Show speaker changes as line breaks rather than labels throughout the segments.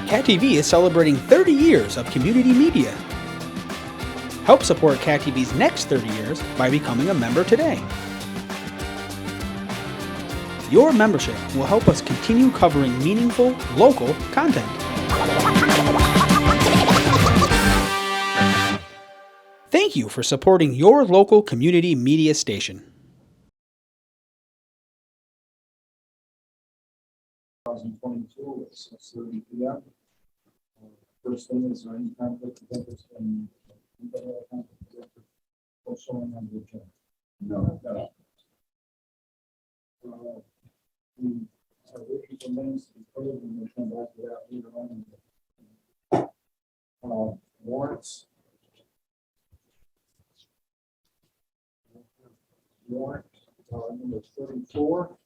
Cat TV is celebrating 30 years of community media. Help support Cat TV's next 30 years by becoming a member today. Your membership will help us continue covering meaningful, local content. Thank you for supporting your local community media station.
2022 at 6:30 p.m. First thing is there any conflict of interest in anybody have a conflict of interest or showing on the agenda? No. We are waiting for names to be approved and we'll come back to that later on. Warrants. Warrant number 34.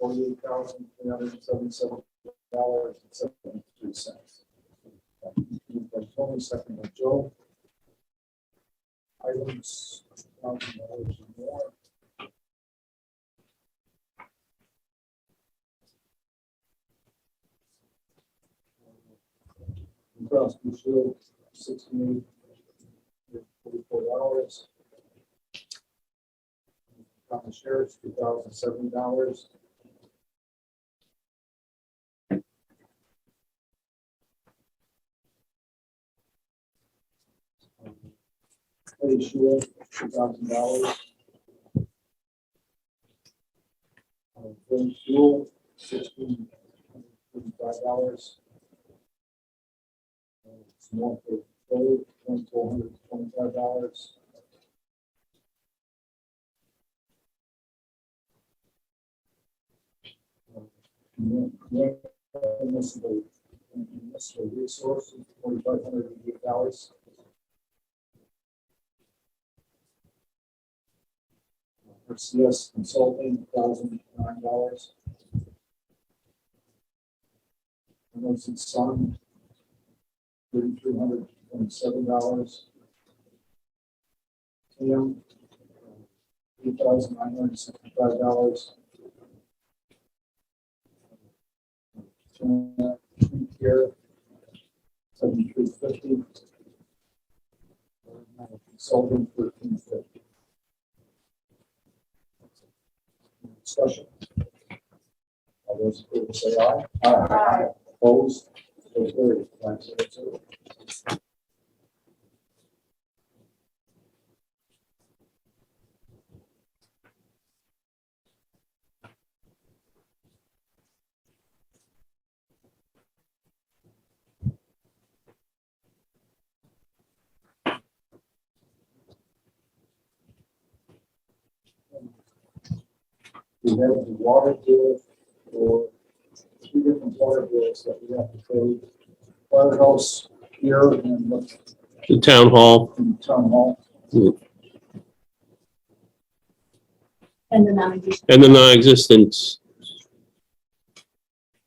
$48,377.73. Tony, second by Joe. Items $1,000 more. Crosby Shield, $68.44. Common shares, $2,070. Eddie Shield, $2,000. Fuel, $1,635. Small for gold, $2,425. Municipal resources, $4,588. RCS consulting, $1,009. Emerson Sun, $3,327. TM, $8,965. Here, $7,350. Consulting, $1,350. Discussion. All those in favor say aye. Aye. Opposed? So carried. 9-0-0. We have the water bill for 3 different water bills that we have to pay. Firehouse here and
The town hall.
in town hall.
And the non-existent.
And the non-existent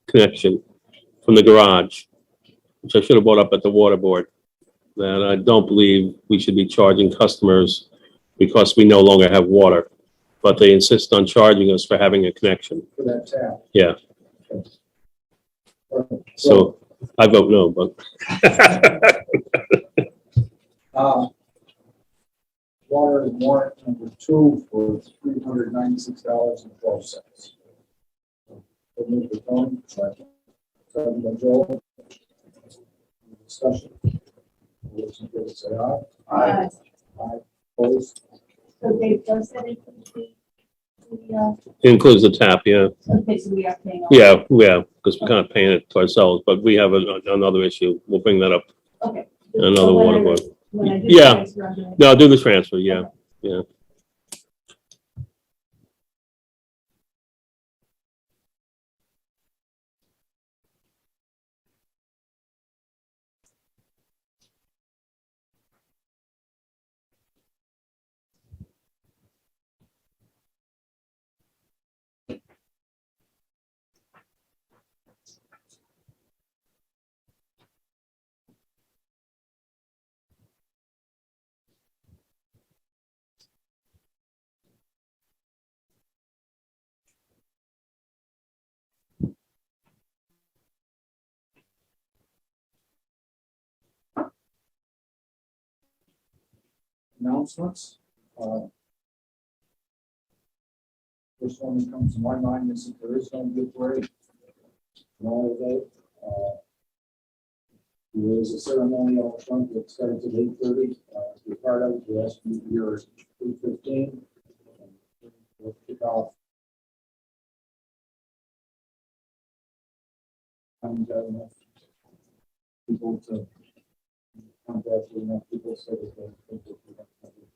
connection from the garage, which I should have brought up at the water board, that I don't believe we should be charging customers because we no longer have water, but they insist on charging us for having a connection.
For that tap.
Yeah, so I vote no, but
Water and warrant number 2 for $396.12. Move the phone. Second by Joel. Discussion. All those in favor say aye.
Aye.
Aye. Opposed?
So Dave, does that include
it includes the tap, yeah.
okay, so we are paying all.
Yeah, because we're kind of paying it to ourselves, but we have another issue. We'll bring that up.
Okay.
Another
So when
water
I-
board.
when I do
Yeah.
the transfer, I'm doing-
No, I'll do the transfer, yeah, yeah.
announcements. First one that comes to my mind is that there is no good parade. Tomorrow day, there is a ceremony out front that starts at 8:30. To be part of, we ask you here at 8:15. We'll kick off. And enough people to contact with enough people so that they think that we don't have it.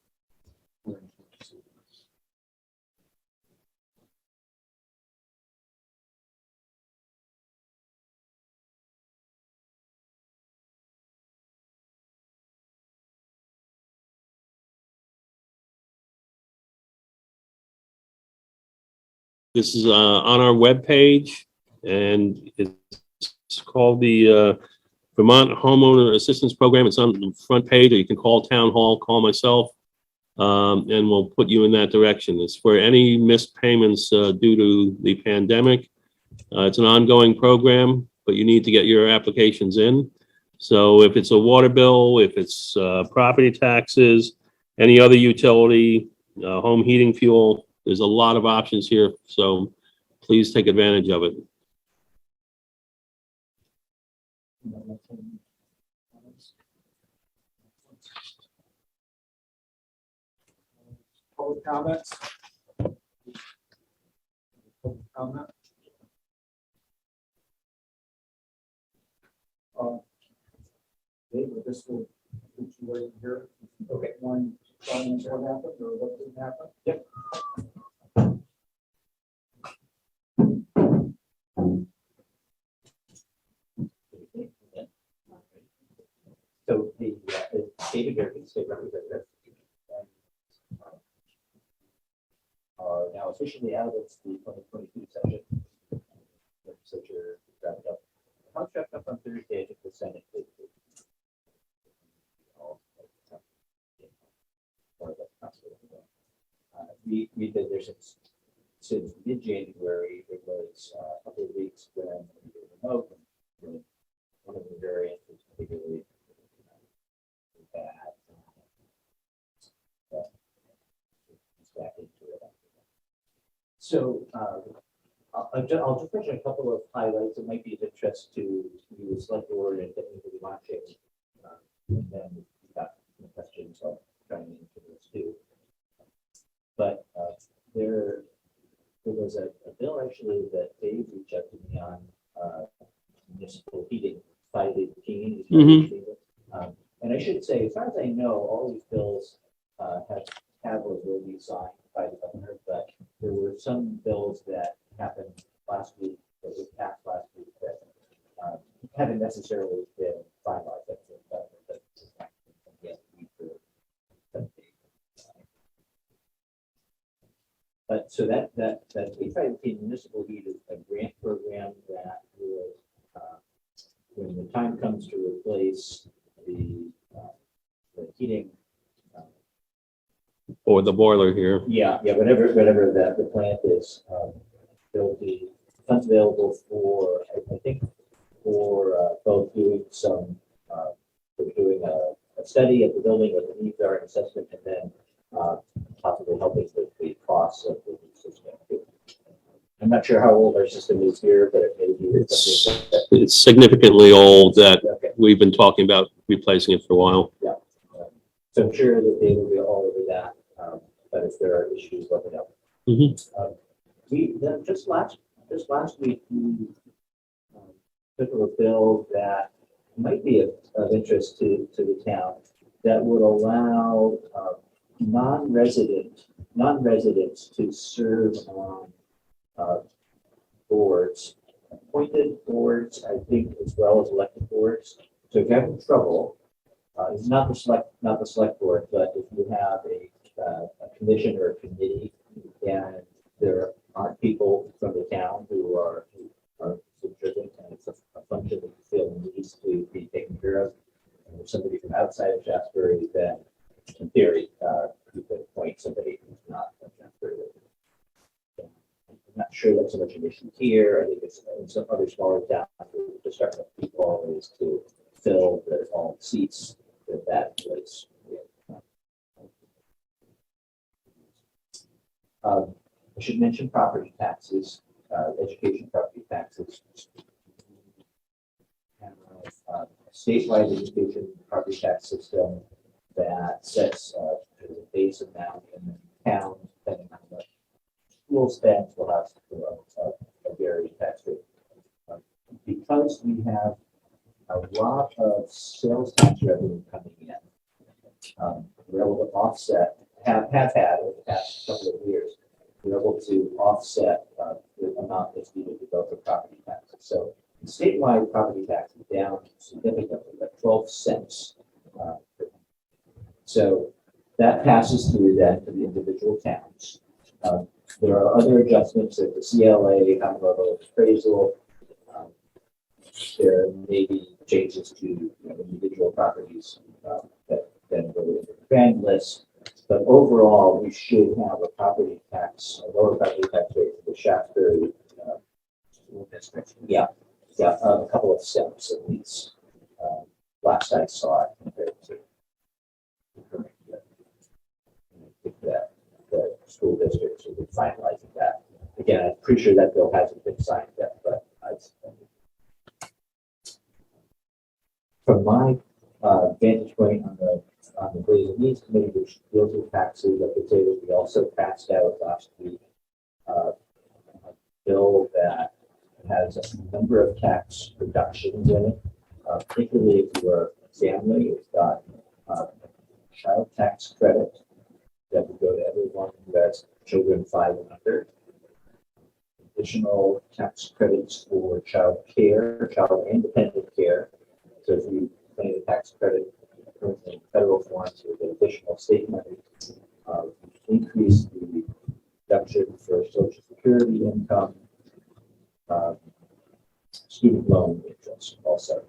This is on our webpage, and it's called the Vermont Homeowner Assistance Program. It's on the front page, or you can call Town Hall, call myself, and we'll put you in that direction. It's for any missed payments due to the pandemic. It's an ongoing program, but you need to get your applications in. So if it's a water bill, if it's property taxes, any other utility, home heating fuel, there's a lot of options here, so please take advantage of it.
Public comments? Public comment? David, this will put you right here. Okay. One, telling us what happened or what didn't happen? Yep.
So the David Durkin, state representative, are now officially out of the 2022 session. Legislature wrapped up. The House wrapped up on Thursday. I think the Senate did. We've been there since mid-January. It was a couple of weeks when we were remote, and one of the variants was particularly bad. But it's back into it. So I'll just mention a couple of highlights that might be of interest to you, select board, and technically watching. And then we've got some questions, so I'll try and answer those too. But there was a bill actually that Dave reached out to me on municipal heating, 518. And I should say, as far as I know, all these bills have or will be signed by the governor, but there were some bills that happened last week, that was passed last week, that haven't necessarily been finalized. That's the governor, but again, but so that 8518 municipal heat is a grant program that will, when the time comes to replace the heating.
Or the boiler here.
Yeah, whatever that the plant is, there'll be funds available for, I think, for both doing some, for doing a study of the building, what the needs are, an assessment, and then possibly helping with the costs of the new system. I'm not sure how old our system is here, but it may be.
It's significantly old that
Okay.
we've been talking about replacing it for a while.
Yeah. So I'm sure that they will be all over that. But if there are issues, let me know.
Mm-hmm.
Just last week, we took a bill that might be of interest to the town that would allow non-residents to serve on boards, appointed boards, I think, as well as elected boards. So if you're having trouble, it's not the select board, but if you have a commission or a committee, and there aren't people from the town who are contributing, and it's a function that you feel needs to be taken care of, and if somebody from outside of Shaftsbury, then in theory, you could appoint somebody who's not from Shaftsbury. I'm not sure that's so much an issue here. I think it's in some other smaller towns to start with people is to fill their own seats. That was I should mention property taxes, education property taxes. And, statewide education property tax system that sets a base amount and then town, depending on what school spends, will have a varying tax rate. Because we have a lot of sales tax revenue coming in, we're able to offset, have had over the past couple of years, we're able to offset the amount that's needed to go for property taxes. So the statewide property tax is down significantly, like 12 cents. So that passes through then to the individual towns. There are other adjustments at the CLA, kind of level appraisal. There may be changes to individual properties that then go into the grand list. But overall, we should have a property tax, a lower property tax rate for the Shaftsbury school district. Yeah, a couple of cents at least. Last I saw it compared to the school districts will be finalizing that. Again, I'm pretty sure that bill hasn't been signed yet, but from my vantage point on the Ways and Means Committee, which deals with taxes, I could say that we also passed out last week a bill that has a number of tax reductions in it, particularly if you're a family. It's got child tax credit that would go to everyone who has children 5 and under. Additional tax credits for child care, child and dependent care. So if you claim a tax credit in federal forms with additional state money, increase the deduction for Social Security income, student loan interest also.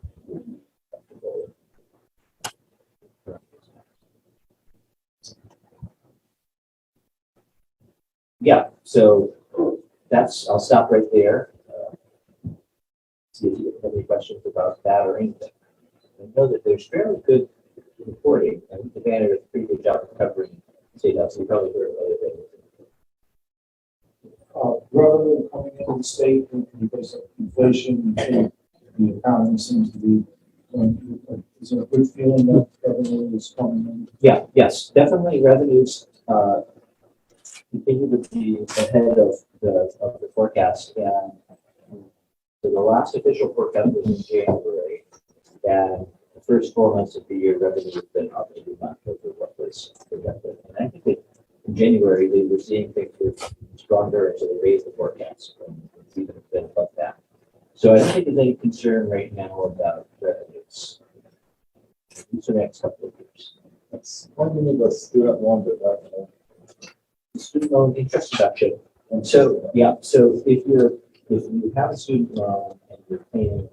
Yeah, so I'll stop right there. See if you have any questions about that or anything. I know that there's fairly good reporting, and the banner does a pretty good job of covering state health, so you probably heard about it.
Revenue coming into the state because of inflation, and the economy seems to be going, is there a good feeling that revenue is coming in?
Yes, definitely revenues continue to be ahead of the forecast. And so the last official forecast was in January, and the first 4 months of the year, revenue has been up every month over what was projected. And I think that in January, they were seeing things were stronger, and so they raised the forecast, and it's even been above that. So I don't think there's any concern right now about revenues for the next couple of years.
That's one thing about student loan, but
Student loan interest deduction. And so, so if you have a student loan and you're paying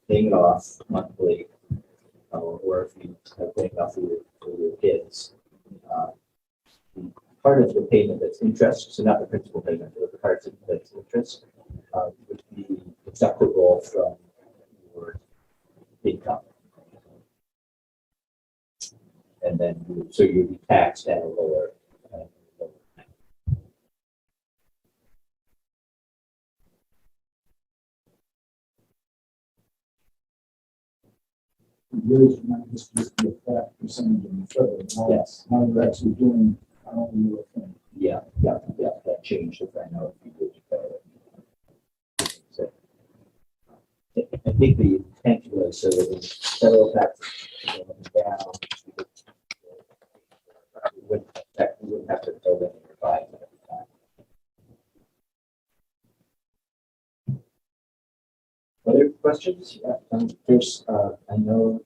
it off monthly, or if you are paying off for your kids, part of the payment that's interest, so not the principal payment, but the part that's interest, would be deductible from your income. And then you'd be taxed at a lower.
years from now, this used to be a flat percentage in the federal. Now,
Yes.
now you're actually doing, I don't know what thing.
Yeah, that changed if I know a few years ago. So I think the intent was so that when federal taxes went down, we wouldn't have to build any revised at the time. Other questions? Yeah, there's, I know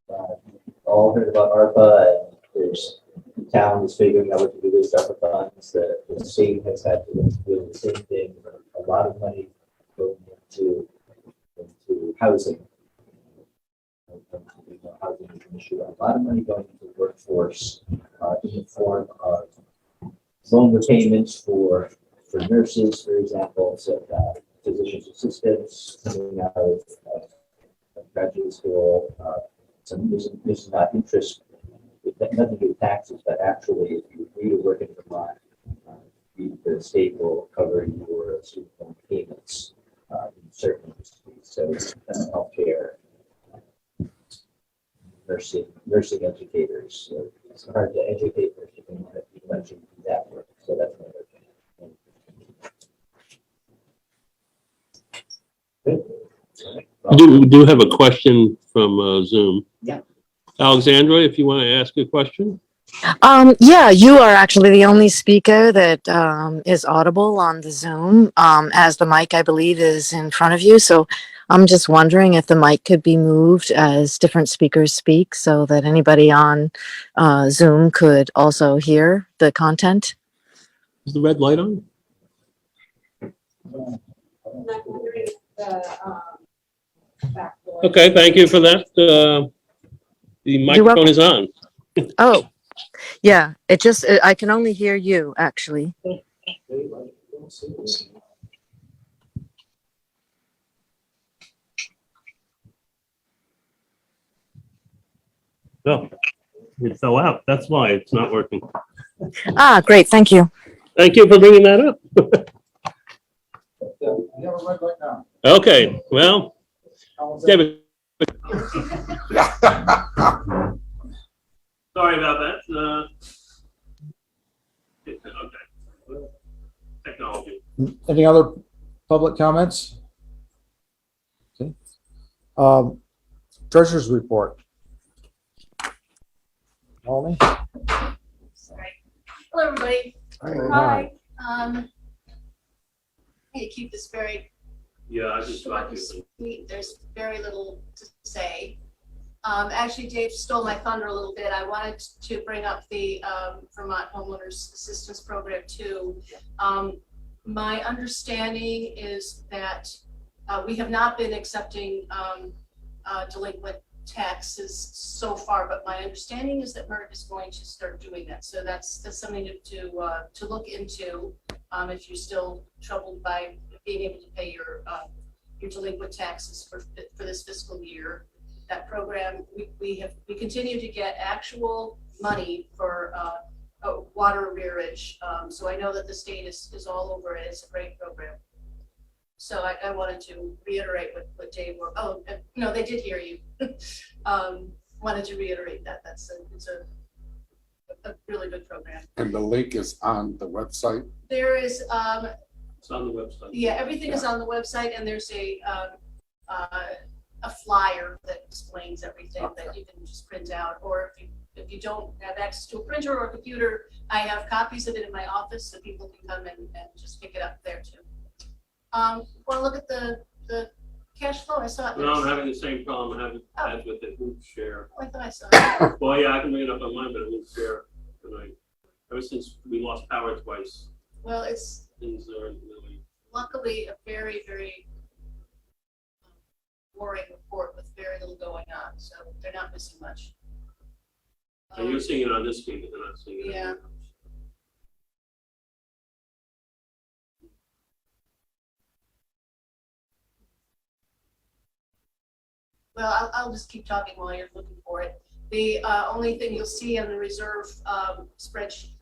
you've all heard about ARPA, and there's the town is figuring out what to do with ARPA funds. The state has had to do the same thing. A lot of money going into housing. Housing is an issue. A lot of money going into the workforce in the form of loan repayments for nurses, for example, so physician's assistants coming out of graduate school. So this is not interest, nothing to do with taxes, but actually, if you agree to work in Vermont, the state will cover your student loan payments in certain industries. So healthcare, nursing educators. So it's hard to educate nursing, but you can actually do that work. So that's another thing. Good.
We do have a question from Zoom.
Yeah.
Alexandra, if you want to ask a question.
Yeah, you are actually the only speaker that is audible on the Zoom, as the mic, I believe, is in front of you. So I'm just wondering if the mic could be moved as different speakers speak so that anybody on Zoom could also hear the content.
Is the red light on? Okay, thank you for that. The microphone is on.
Oh, yeah, I can only hear you, actually.
Oh, it fell out. That's why it's not working.
Ah, great, thank you.
Thank you for bringing that up.
You have a red light now.
Okay, well,
How was that?
David. Sorry about that. Okay. Technology.
Any other public comments? Okay. Treasurer's report. Holly?
Sorry. Hello, everybody. Hi. Hey, keep this very
Yeah, I just
short
got
and
you.
sweet. There's very little to say. Actually, Dave stole my thunder a little bit. I wanted to bring up the Vermont Homeowners Assistance Program too. My understanding is that we have not been accepting delinquent taxes so far, but my understanding is that MERT is going to start doing that. So that's something to look into if you're still troubled by being able to pay your delinquent taxes for this fiscal year. That program, we continue to get actual money for water arrearage. So I know that the state is all over it. It's a great program. So I wanted to reiterate what Dave, no, they did hear you. Wanted to reiterate that. It's a really good program.
And the link is on the website.
There is,
It's on the website.
yeah, everything is on the website, and there's a flyer that explains everything that you can just print out, or if you don't have access to a printer or a computer, I have copies of it in my office so people can come and just pick it up there too. Want to look at the cash flow? I saw it.
No, I'm having the same problem I have as with the group share.
Oh, I thought I saw it.
Well, yeah, I can bring it up online, but it won't share tonight. Ever since we lost power twice,
Well, it's
things are really.
luckily a very, very boring report with very little going on, so they're not missing much.
And you're seeing it on this screen, but they're not seeing it.
Yeah. Well, I'll just keep talking while you're looking for it. The only thing you'll see on the reserve spreadsheet,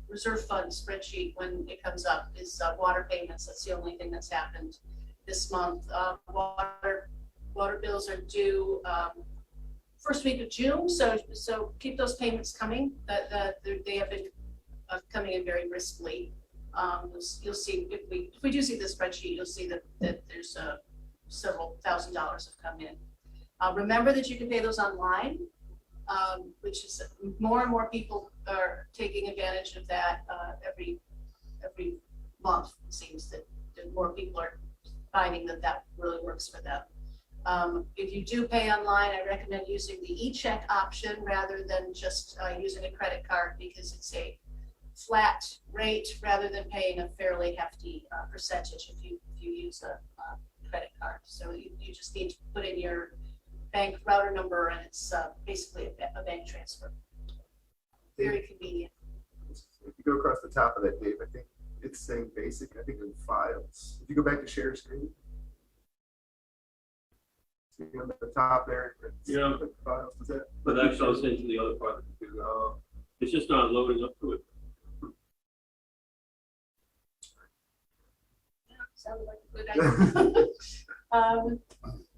reserve fund spreadsheet when it comes up is water payments. That's the only thing that's happened this month. Water bills are due first week of June, so keep those payments coming. They have been coming in very briskly. You'll see if we do see the spreadsheet, you'll see that there's several $1,000s have come in. Remember that you can pay those online, which is more and more people are taking advantage of that every month. It seems that more people are finding that really works for them. If you do pay online, I recommend using the e-check option rather than just using a credit card, because it's a flat rate rather than paying a fairly hefty percentage if you use a credit card. So you just need to put in your bank router number, and it's basically a bank transfer. Very convenient.
If you go across the top of that, Dave, I think it's saying basic. I think in files. If you go back to share screen, see on the top there.
Yeah.
Files. Is that?
But that shows into the other part of the computer. It's just not loading up to it.
sounded like a good idea.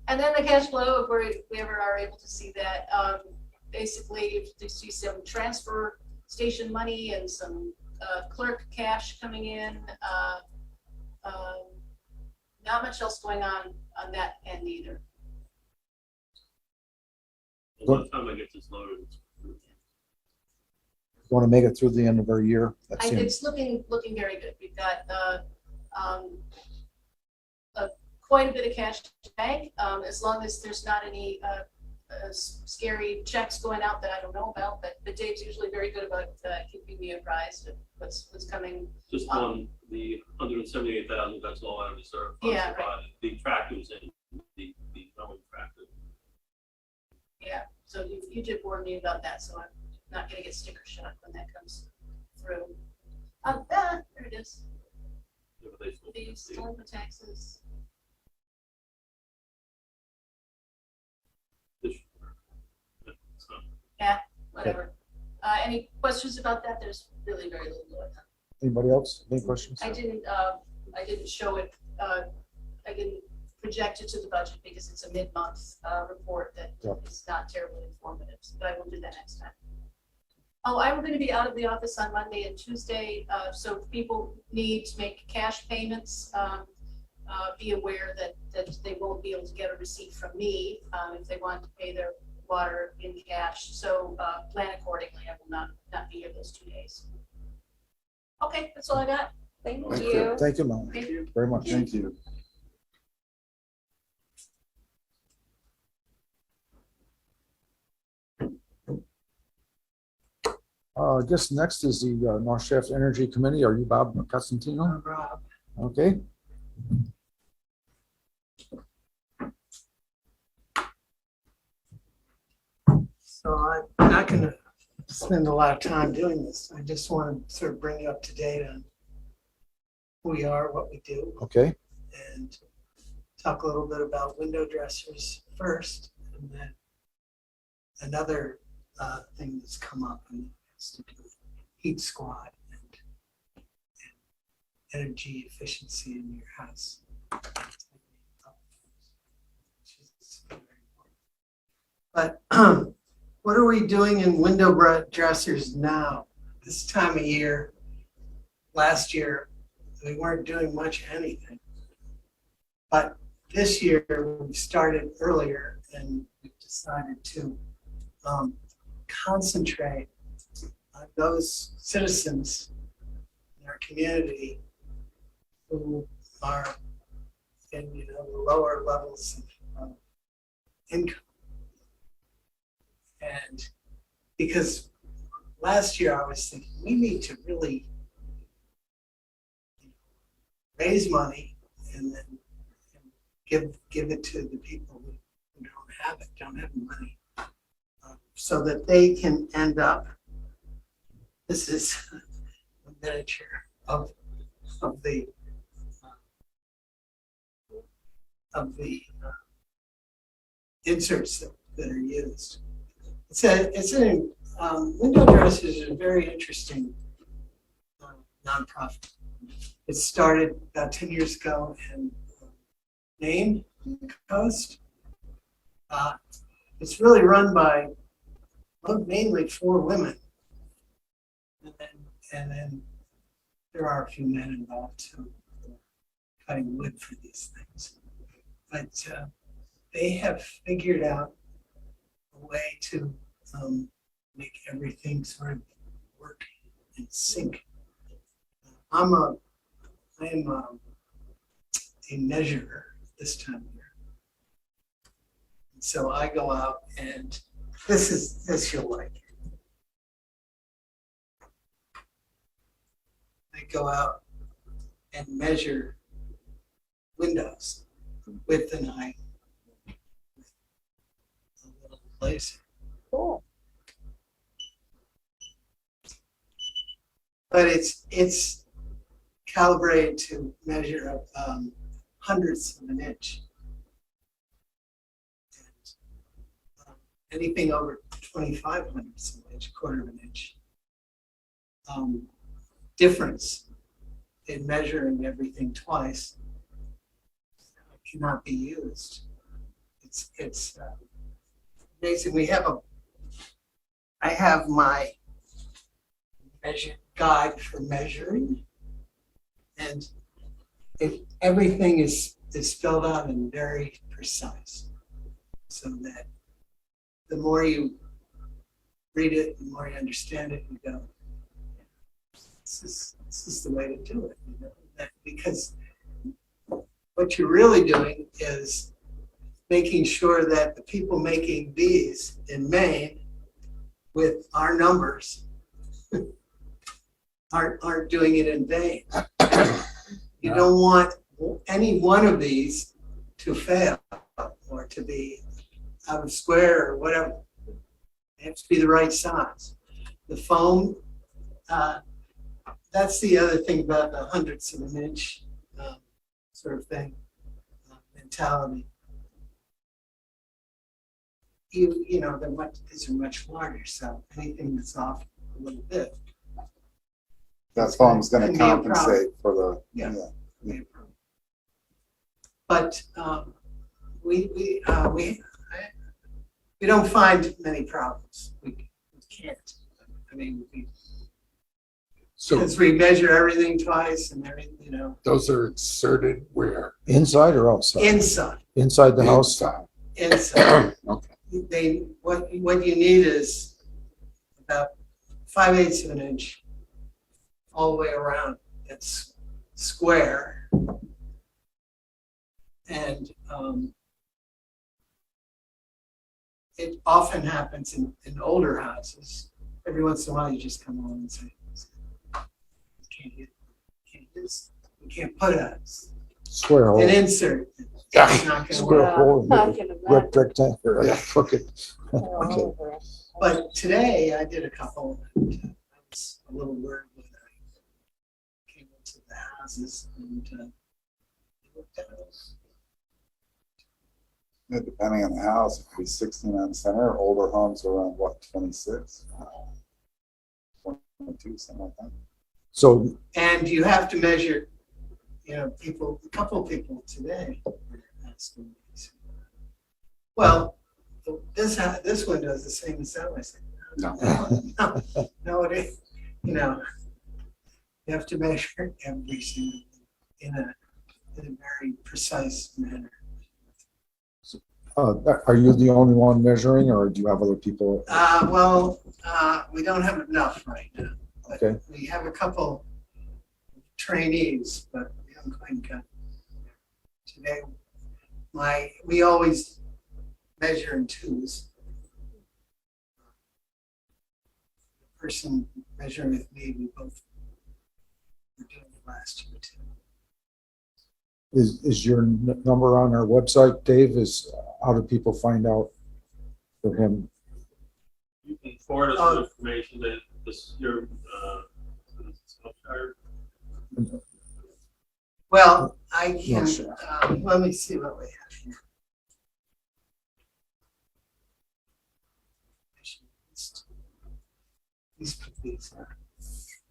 And then the cash flow, if we ever are able to see that, basically, if you see some transfer station money and some clerk cash coming in, not much else going on that end either.
By the time I get this loaded,
Want to make it through the end of our year? That seems,
It's looking very good. We've got quite a bit of cash to bank, as long as there's not any scary checks going out that I don't know about. But Dave's usually very good about keeping me apprised of what's coming.
just on the 178,000, that's all I reserved.
Yeah, right.
The tractors and the mowing tractor.
Yeah, so you did warn me about that, so I'm not gonna get sticker shock when that comes through. There it is.
Yeah, but they still-
These delinquent taxes.
this- so,
Whatever. Any questions about that? There's really very little going on.
anybody else? Any questions?
I didn't show it, I didn't project it to the budget because it's a mid-month report that
Yeah.
is not terribly informative, but I will do that next time. Oh, I'm going to be out of the office on Monday and Tuesday, so if people need to make cash payments, be aware that they won't be able to get a receipt from me if they want to pay their water in cash. So plan accordingly. I will not be here those 2 days. Okay, that's all I got.
Thank
Thank
you.
you.
Thank you, Molly,
Thank you.
very much.
Thank you.
I guess next is the North Shaft Energy Committee. Are you Bob Costantino?
Rob.
Okay.
So I'm not going to spend a lot of time doing this. I just want to sort of bring you up to date on who we are, what we do,
Okay.
and talk a little bit about window dressers first, and then another thing that's come up and has to do with heat squad and energy efficiency in your house. Which is very important. But what are we doing in window dressers now? This time of year, last year, we weren't doing much anything. But this year, we started earlier and we decided to concentrate on those citizens in our community who are in the lower levels of income. And because last year I was thinking we need to really raise money and then give it to the people who don't have money, so that they can end up. This is a miniature of the inserts that are used. Window dressers is a very interesting nonprofit. It started about 10 years ago in Maine, on the coast. It's really run by mainly 4 women, and then there are a few men involved too, cutting wood for these things. But they have figured out a way to make everything sort of work in sync. I am a measurer this time of year. And so I go out and this you'll like. I go out and measure windows, width and height, with a little laser.
Cool.
But it's calibrated to measure hundredths of an inch. And anything over 25 hundredths of an inch, quarter of an inch. Difference in measuring everything twice cannot be used. It's amazing. I have my measure guide for measuring, and everything is spelled out and very precise, so that the more you read it, the more you understand it, you go, this is the way to do it, you know? Because what you're really doing is making sure that the people making these in Maine with our numbers aren't doing it in vain. You don't want any one of these to fail or to be out of square or whatever. It has to be the right size. The foam, that's the other thing about the hundredths of an inch sort of thing, mentality. You know, these are much larger, so anything that's off a little bit.
That foam's gonna
Can be a problem.
compensate for the,
Yeah.
yeah.
But we don't find many problems. We can't. I mean,
So
because we measure everything twice and everything, you know,
those are inserted where?
Inside or outside?
inside.
Inside the house?
Inside.
Okay.
What you need is about 5/8 of an inch all the way around. It's square. And it often happens in older houses. Every once in a while, you just come along and say, we can't put
Square hole.
an insert. It's not gonna
Square
work.
hole.
I can
Ripped rectangle,
Yeah.
crooked.
All
Okay.
over it.
But today I did a couple. I was a little worried when I came into the houses and it looked at us.
Yeah, depending on the house, it could be 16 on center. Older homes are around what, 26? 22, something like that.
So,
And you have to measure, you know, a couple of people today were asking me, well, this window is the same as that one. I said, no, it ain't. You know, you have to measure everything in a very precise manner.
are you the only one measuring or do you have other people?
We don't have enough right now. But
Okay.
we have a couple trainees, but we haven't quite got today. We always measure in twos. The person measuring with me, we both were doing it last year too.
Is your number on our website, Dave? How do people find out for him?
You can forward us
Oh.
the information that your,
Well, I can,
Yes.
let me see what we have here.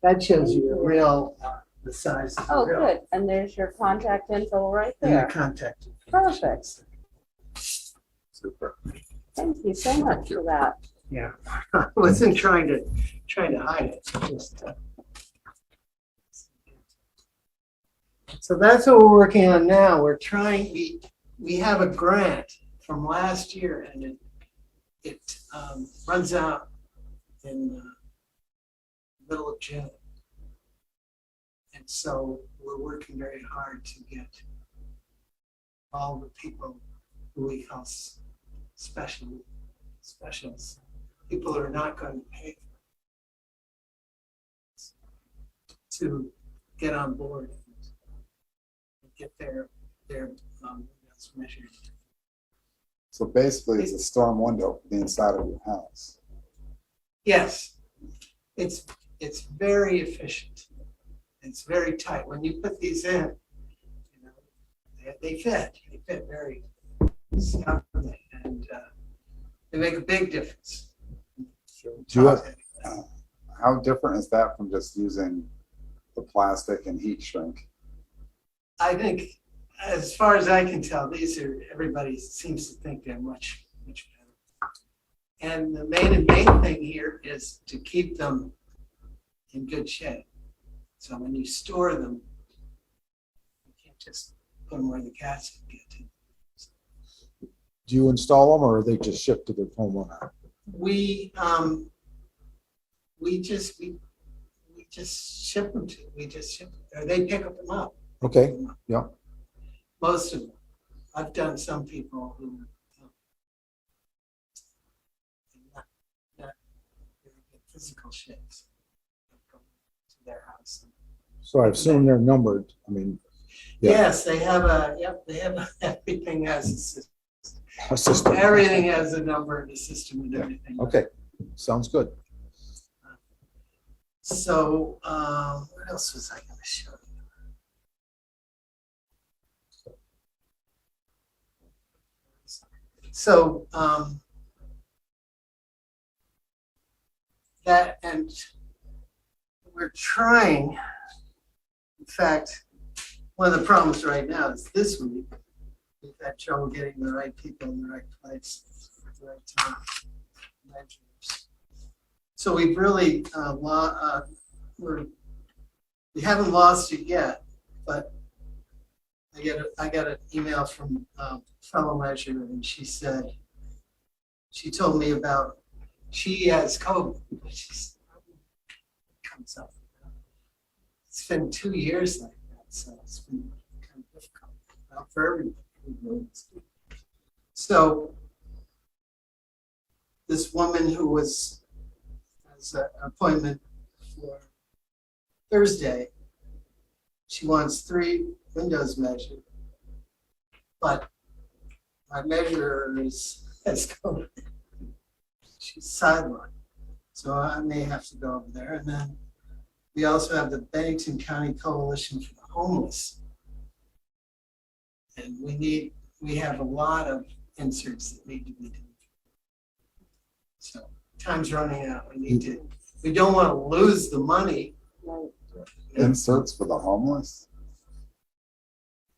That shows you the real, the size of the
Oh,
real.
good. And there's your contact info right
And the
there.
contact.
Perfect.
Super.
Thank you so much for that.
Yeah, I wasn't trying to hide it. Just, so that's what we're working on now. We're trying. We have a grant from last year, and it runs out in the middle of June, and so we're working very hard to get all the people who we call specials. People who are not going to pay to get on board and get their windows measured.
So basically, it's a storm window for the inside of your house.
Yes, it's very efficient. It's very tight. When you put these in, you know, they fit. They fit very snugly, and they make a big difference.
Do you have-
How different is that from just using the plastic and heat shrink?
I think as far as I can tell, everybody seems to think they're much better. And the main thing here is to keep them in good shape. So when you store them, you can't just put them where the cats can get to.
Do you install them or are they just shipped to the homeowner?
We just ship them or they pick them up.
Okay, yeah.
Most of them. I've done some people who not very good physical shapes. Go to their house.
So I assume they're numbered. I mean, yeah.
Yes, they have everything has a system.
A system.
Everything has a number in the system and everything.
Okay, sounds good.
So, what else was I going to show you? So, that, and we're trying, in fact, one of the problems right now is this week, we've had trouble getting the right people in the right place at the right time. Measures. So we've really, we haven't lost it yet, but I got an email from fellow measurer, and she told me about, she has COVID, but comes up. It's been 2 years like that, so it's been kind of difficult for everybody. So this woman who has an appointment for Thursday, she wants 3 windows measured, but my measurer has COVID. She's sidelined, so I may have to go over there. And then we also have the Bennington County Coalition for the Homeless, and we have a lot of inserts that need to be done. So time's running out. We don't want to lose the money.
Inserts for the homeless?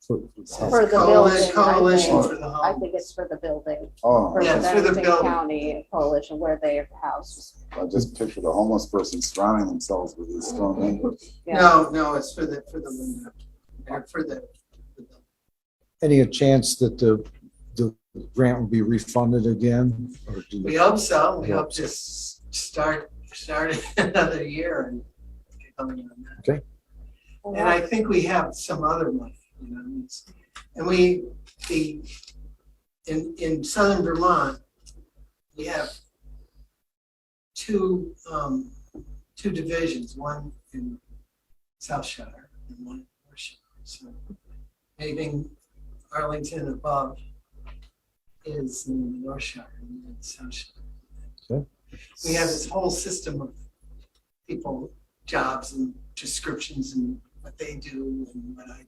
For the building.
Coalition for the
I
Homeless.
think it's for the building.
Oh,
For
Yeah,
the
it's for the
Bennington
building.
County Coalition where they have houses.
I just pictured a homeless person surrounding themselves with these strong windows.
Yeah.
No, it's for the window. Or for the building.
Any chance that the grant will be refunded again? Or do
We
they-
hope so. We
We
hope
hope
to start another year and get going on that.
Okay.
And I think we have some other money, you know, and in southern Vermont, we have two divisions, one in South Shire and one in North Shire. So anything Arlington above is in the North Shire and then South Shire.
Okay.
We have this whole system of people, jobs and descriptions and what they do and what I do.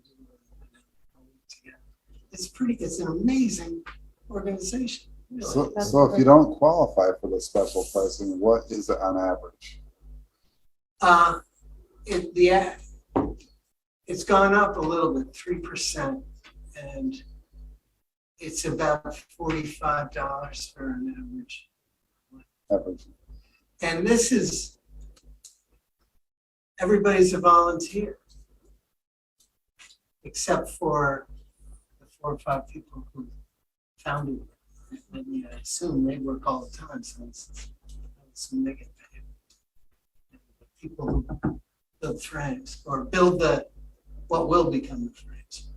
It's an amazing organization. Really.
So if you don't qualify for the special pricing, what is it on average?
It's gone up a little bit, 3%, and it's about $45 for an average.
Average.
And this is, everybody's a volunteer, except for the 4 or 5 people who founded it. Maybe I assume they work all the time, so I assume they get paid. The people who build frames or build what will become the frames.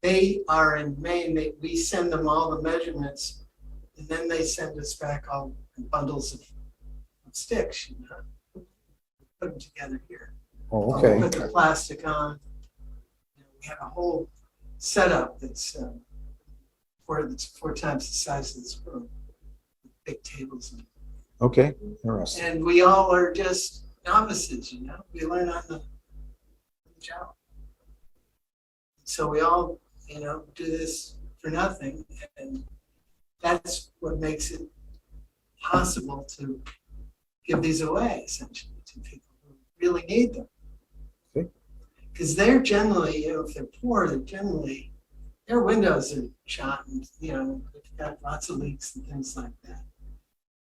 They are in Maine. We send them all the measurements, and then they send us back all bundles of sticks. You know, put them together here.
Oh, okay.
Put the plastic on. We have a whole setup that's 4 times the size of this room. Big tables.
Okay, interesting.
And we all are just novices, you know. We learn on the job. So we all, you know, do this for nothing, and that's what makes it possible to give these away, essentially, to people who really need them.
Okay.
Because they're generally, if they're poor, they're generally, their windows are shot and, they've got lots of leaks and things like that.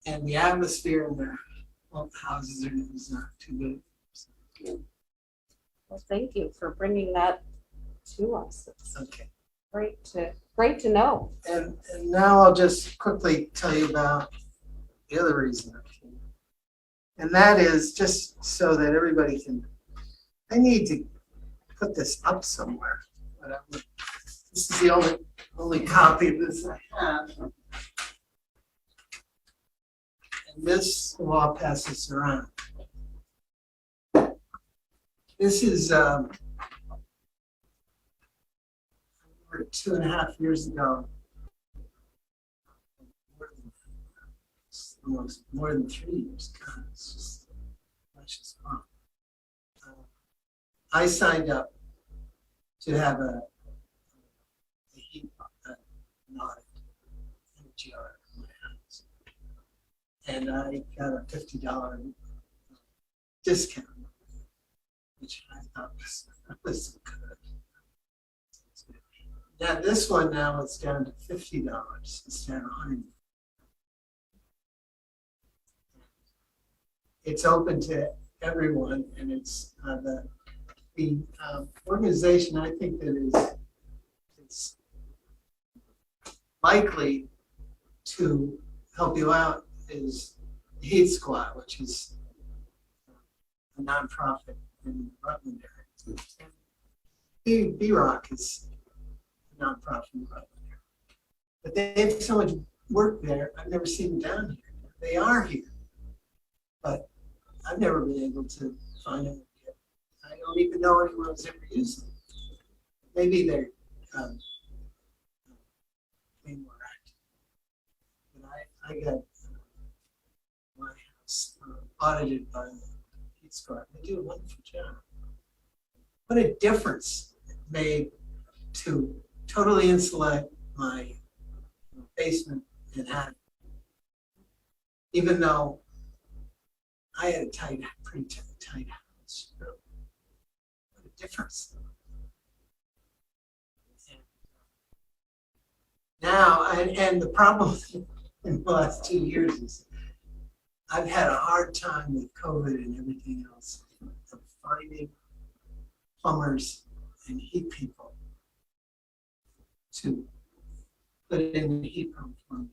And the atmosphere in their houses is not too good.
Well, thank you for bringing that to us. It's
Okay.
great to know.
And now I'll just quickly tell you about the other reason I came. And that is just so that everybody can, I need to put this up somewhere. But this is the only copy of this I have. And this will pass this around. This is 2.5 years ago. Almost more than 3 years. God, it's just precious fun. I signed up to have a heat audit, energy audit in my house, and I got a $50 discount, which I thought was good. Now this one now it's down to $50 instead of $100. It's open to everyone, and it's the organization I think that is likely to help you out is the Heat Squad, which is a nonprofit in the Rutland area. B-Rock is a nonprofit in the Rutland area. But they have so much work there, I've never seen them down here. They are here, but I've never been able to find them yet. I don't even know anyone's ever used them. Maybe they're being more active. But I got my house audited by the Heat Squad. They do a wonderful job. What a difference it made to totally insulate my basement and attic. Even though I had a pretty tight house. What a difference. Now, and the problem in the last 2 years is I've had a hard time with COVID and everything else of finding plumbers and heat people to put in the heat pump for me.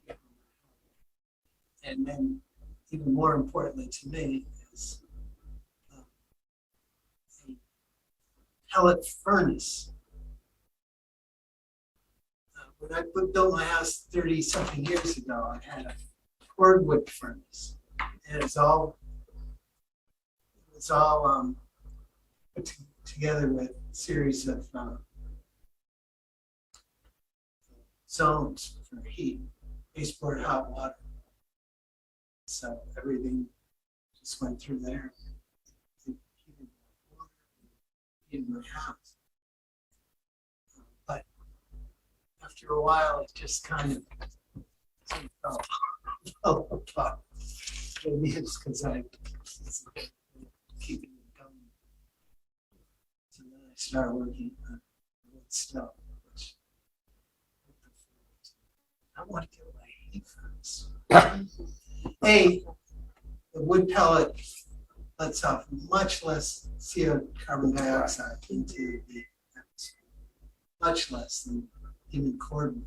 And then even more importantly to me is a pellet furnace. When I built my house 30-something years ago, I had a cordwood furnace, and it's all put together with a series of zones for heat, baseboard hot water. So everything just went through there. In my house. But after a while, it just kind of fell apart. Maybe it's because I was keeping it going. So then I started working on wood stuff, which I want to get away heat furnace. Hey, the wood pellet lets off much less carbon dioxide into the atmosphere, much less than even cordwood.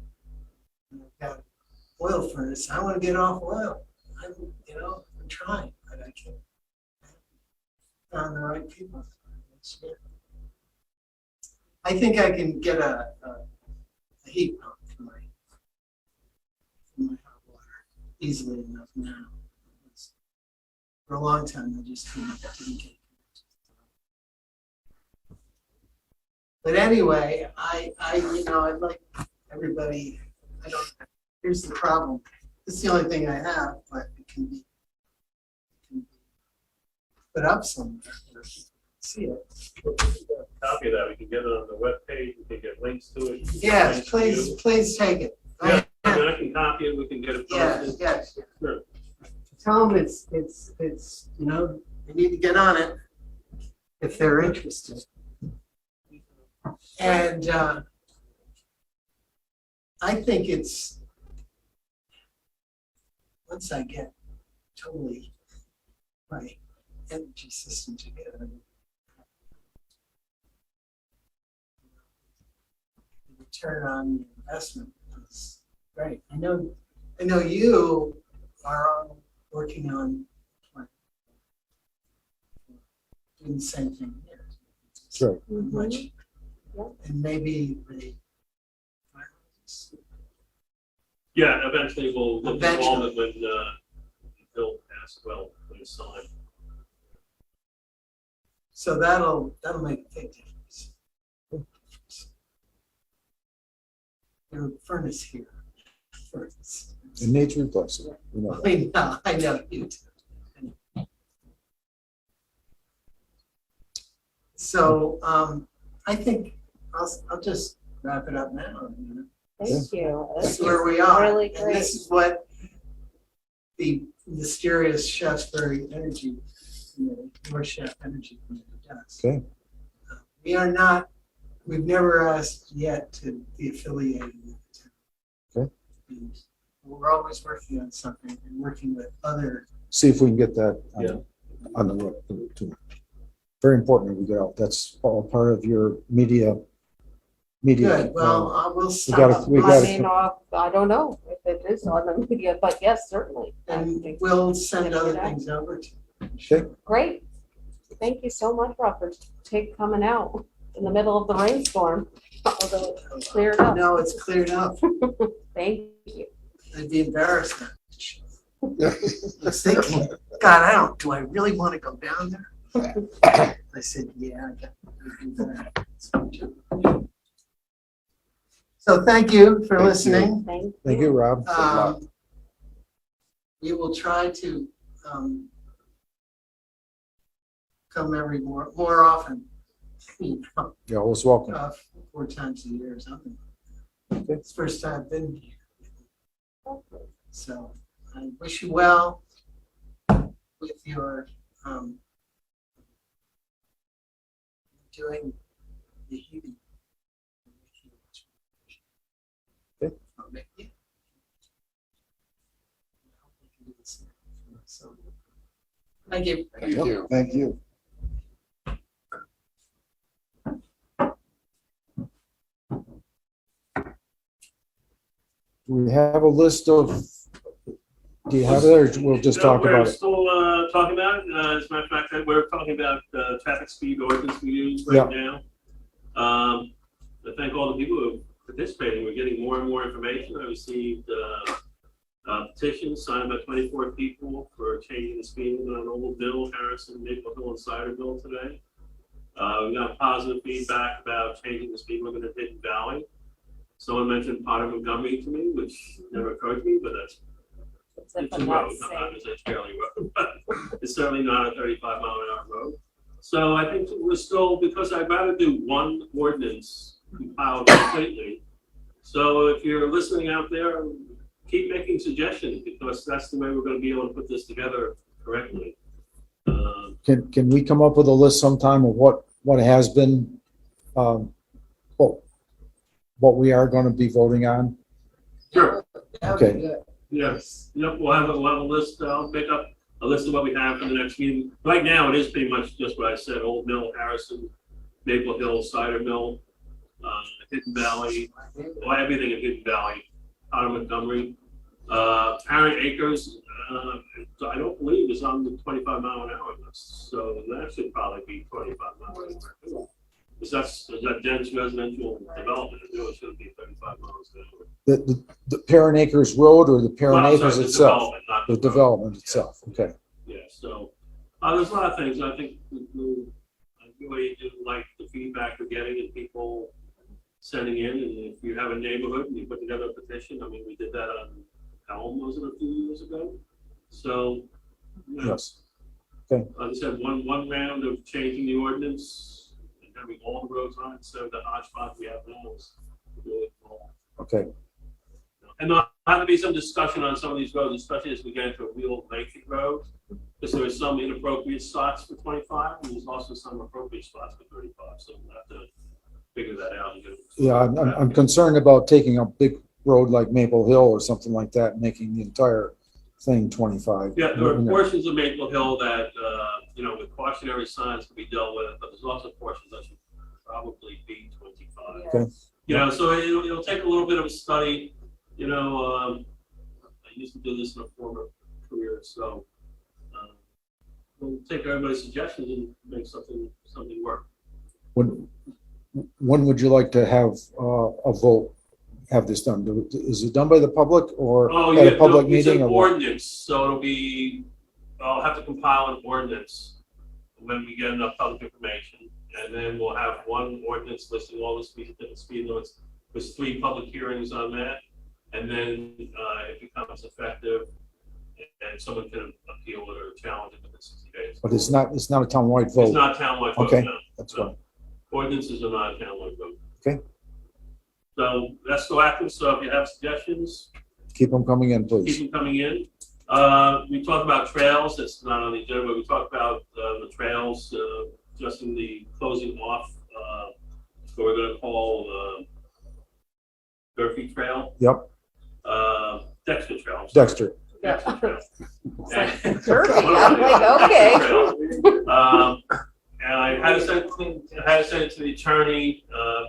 And I've got an oil furnace. I want to get off oil. I'm trying, but I can't. I found the right people. I think I can get a heat pump for my hot water easily enough now. For a long time, I just didn't get it. But anyway, I'd like everybody, here's the problem. It's the only thing I have, but it can be put up somewhere where people can see it.
Copy of that, we can get it on the webpage, we can get links to it.
Yes, please take it.
Yeah, I can copy it, we can get it.
Yes.
Sure.
Tell them it's they need to get on it if they're interested. And I think it's, once I get totally my energy system together, the return on the investment is great. I know you are working on doing the same thing here.
That's right.
Much, and maybe the
Yeah, eventually we'll look at all of it
Eventually.
when, Bill passed, well, when it's signed.
so that'll make a big difference. Your furnace here. Furnace.
It needs replacing. You know that.
I know you do. So I think I'll just wrap it up now.
Thank you.
This is where we are.
Really
And
great.
this is what the mysterious Shaftsbury Energy Committee, or Chef Energy Committee does.
Okay.
We've never asked yet to be affiliated with the town.
Okay.
And we're always working on something and working with other.
See if we can get that
Yeah.
on the road too. Very important that we get out. That's all part of your media.
Good, well, I will
gotta-
stop.
we
I
gotta-
mean, I don't know if it is on the media, but yes, certainly. I
And
think-
we'll send other things over to you.
Okay.
Great. Thank you so much, Rob, for coming out in the middle of the rainstorm. Although it's cleared up.
No, it's cleared up.
Thank you.
I'd be embarrassed. I was thinking, God, do I really want to go down there? I said, yeah, I got to do that. So thank you for
Thank you.
listening.
Thank you, Rob.
We will try to come every more often. You know,
You're always welcome.
4 times a year or something.
Okay.
It's the first time I've been here. So I wish you well with your doing the heating.
Okay.
So, thank you.
Thank you. Thank you.
Do we have a list of, do you have it, or we'll just talk about
We're
it?
still talking about it. As a matter of fact, we're talking about traffic speed ordinance we use right now. I thank all the people who are participating. We're getting more and more information. I received petitions signed by 24 people for changing the speed limit on Old Mill, Harrison, Maple Hill, and Ciderville today. We got positive feedback about changing the speed limit at Hidden Valley. Someone mentioned Potter Montgomery to me, which never occurred to me, but it's a road, not a fairly road, but it's certainly not a 35-mile-an-hour road. So I think we're still, because I'd rather do one ordinance compiled completely. So if you're listening out there, keep making suggestions, because that's the way we're going to be able to put this together correctly.
Can we come up with a list sometime of what has been, what we are going to be voting on?
Sure.
Okay.
Yes. Yep. We'll have a list. I'll make up a list of what we have for the next meeting. Right now, it is pretty much just what I said: Old Mill, Harrison, Maple Hill, Cider Mill, Hidden Valley, well, everything in Hidden Valley, Potter Montgomery, Parent Acres. I don't believe is on the 25-mile-an-hour list, so that should probably be 25 miles an hour. Is that dense residential development? It should be 35 miles an hour.
The Parent Acres Road or the Parent
Well, I'm sorry,
Acres
the
itself?
development, not
The
road.
development
Yeah.
itself, okay.
Yeah, so there's a lot of things. I think I really do like the feedback we're getting and people sending in. And if you have a neighborhood and you put together a petition, I mean, we did that on Elm, was it a few years ago? So, you know,
Yes. Okay.
like I said, one round of changing the ordinance and having all the roads on it, so the hodgepodge we have now is really cool.
Okay.
And there'll have to be some discussion on some of these roads, especially as we get into a real lengthy road, because there are some inappropriate spots for 25, and there's also some appropriate spots for 35. So we'll have to figure that out. And get it-
Yeah, I'm concerned about taking a big road like Maple Hill or something like that, and making the entire thing 25.
Yeah, there are portions of Maple Hill that, with cautionary signs can be dealt with, but there's also portions that should probably be 25.
Okay.
So it'll take a little bit of a study. I used to do this in a former career, so we'll take everybody's suggestions and make something work.
When would you like to have a vote, have this done? Is it done by the public or at a public meeting?
It's an
or what?
ordinance, so it'll be, I'll have to compile an ordinance when we get enough public information. And then we'll have one ordinance listing all the speed limits. There's 3 public hearings on that. And then it becomes effective and someone can appeal it or challenge it within 60 days.
But it's not a townwide vote.
It's not a townwide vote,
Okay,
no.
that's
No.
fine.
Ordinances are not a townwide vote.
Okay.
So that's still active, so if you have suggestions,
Keep them coming in, please.
keep them coming in. We talked about trails, it's not on the agenda, but we talked about the trails, just in the closing off, what we're gonna call Durfee Trail.
Yep,
Dexter Trail. I'm sorry.
Dexter.
Dexter Trail.
It's like Derby. I'm like, okay.
And I had to send it to the attorney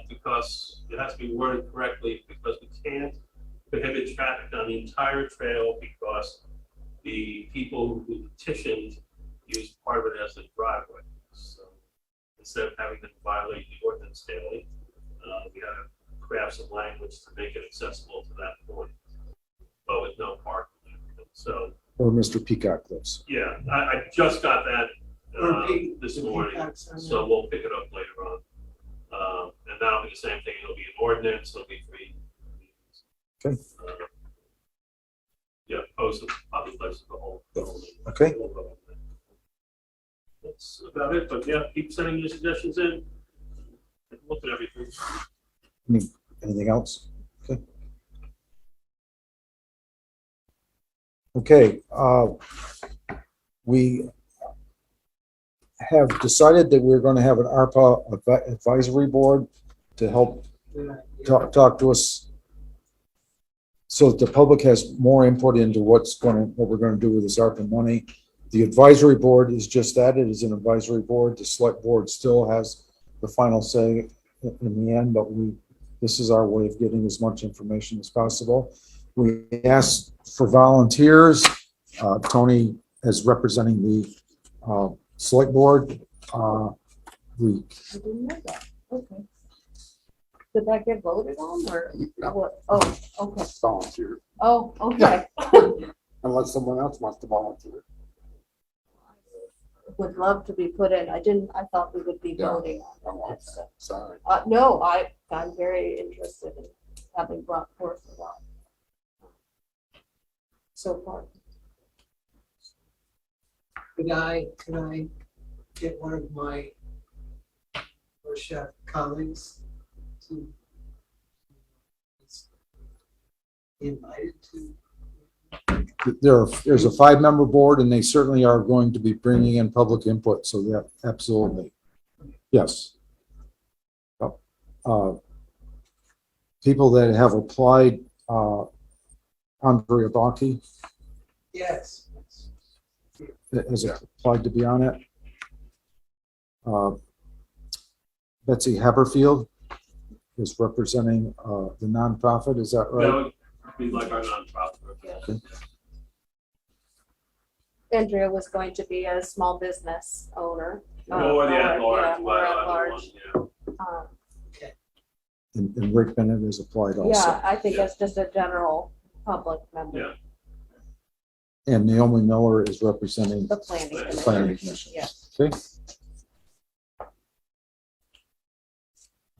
because it has to be worded correctly, because we can't prohibit traffic on the entire trail because the people who petitioned used part of it as a driveway. So instead of having them violate the ordinance daily, we had to craft some language to make it accessible to that point, but with no parking. So,
Or Mr. Peacock lives.
yeah, I just got that this morning, so we'll pick it up later on. And that'll be the same thing. It'll be an ordinance. It'll be free.
Okay.
Yeah, post public places the whole.
Okay.
That's about it. But yeah, keep sending your suggestions in. Look at everything.
Anything else? Okay. Okay, we have decided that we're going to have an ARPA advisory board to help talk to us so that the public has more input into what we're going to do with this ARPA money. The advisory board is just that. It is an advisory board. The select board still has the final say in the end, but this is our way of getting as much information as possible. We asked for volunteers. Tony is representing the select board.
I didn't know that. Okay. Did that get voted on or what? Oh, okay.
Volunteer,
Oh, okay.
unless someone else wants to volunteer.
Would love to be put in. I thought we would be
Yeah.
voting on
I want
that. So,
that. Sorry.
no, I'm very interested in having brought forth a lot so far.
Could I get one of my chef colleagues to be invited to?
There's a 5-member board, and they certainly are going to be bringing in public input. So yeah, absolutely. Yes. People that have applied, Andrea Baki
Yes.
has applied to be on it. Betsy Haberfield is representing the nonprofit. Is that right?
That would be like our nonprofit.
Okay.
Andrea was going to be a small business owner.
Or the at large.
Yeah, more at large.
Yeah.
And Rick Bennett has applied also.
Yeah, I think it's just a general public member.
Yeah.
And Naomi Miller is representing
The planning
Planning
Planning
commission.
Commission.
Yes.
Okay. Do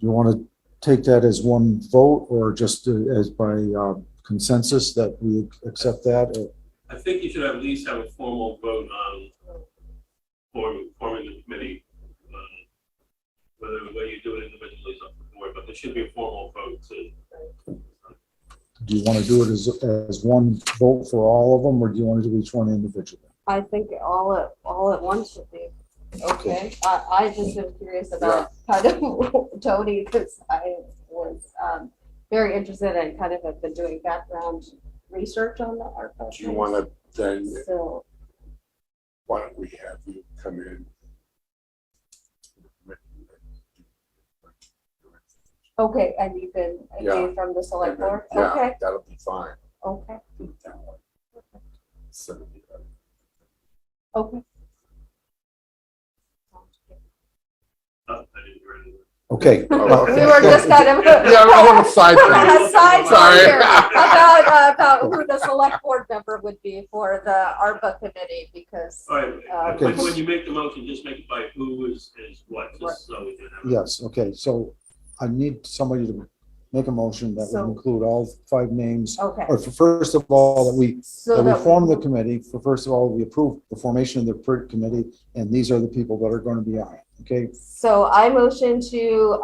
you want to take that as one vote or just as by consensus that we accept that? Or?
I think you should at least have a formal vote on forming the committee. Whether you do it individually is up to the board, but there should be a formal vote too.
Do you want to do it as one vote for all of them, or do you want to do each one individually?
I think all at once would be okay. I just am curious about kind of Tony, because I was very interested and kind of have been doing background research on the ARPA.
Do you want to then,
So,
why don't we have you come in?
okay, and you can
Yeah.
be from the select
And then-
board?
Yeah,
Okay,
that'll be fine.
okay,
So,
okay.
I didn't hear anything.
Okay.
Oh, okay.
We were just kind of.
Yeah, I want to side thing.
Aside from
Sorry.
here, about who the select board member would be for the ARPA committee, because,
All right,
Okay.
when you make the motion, just make it by who is what, just so we can have. it.
Yes, okay, so I need somebody to make a motion that
So-
would include all 5 names.
okay.
Or first of all, that we
So
that we form the committee. First of all, we approve the formation of the committee, and these are the people that are going to be on it, okay?
So I motion to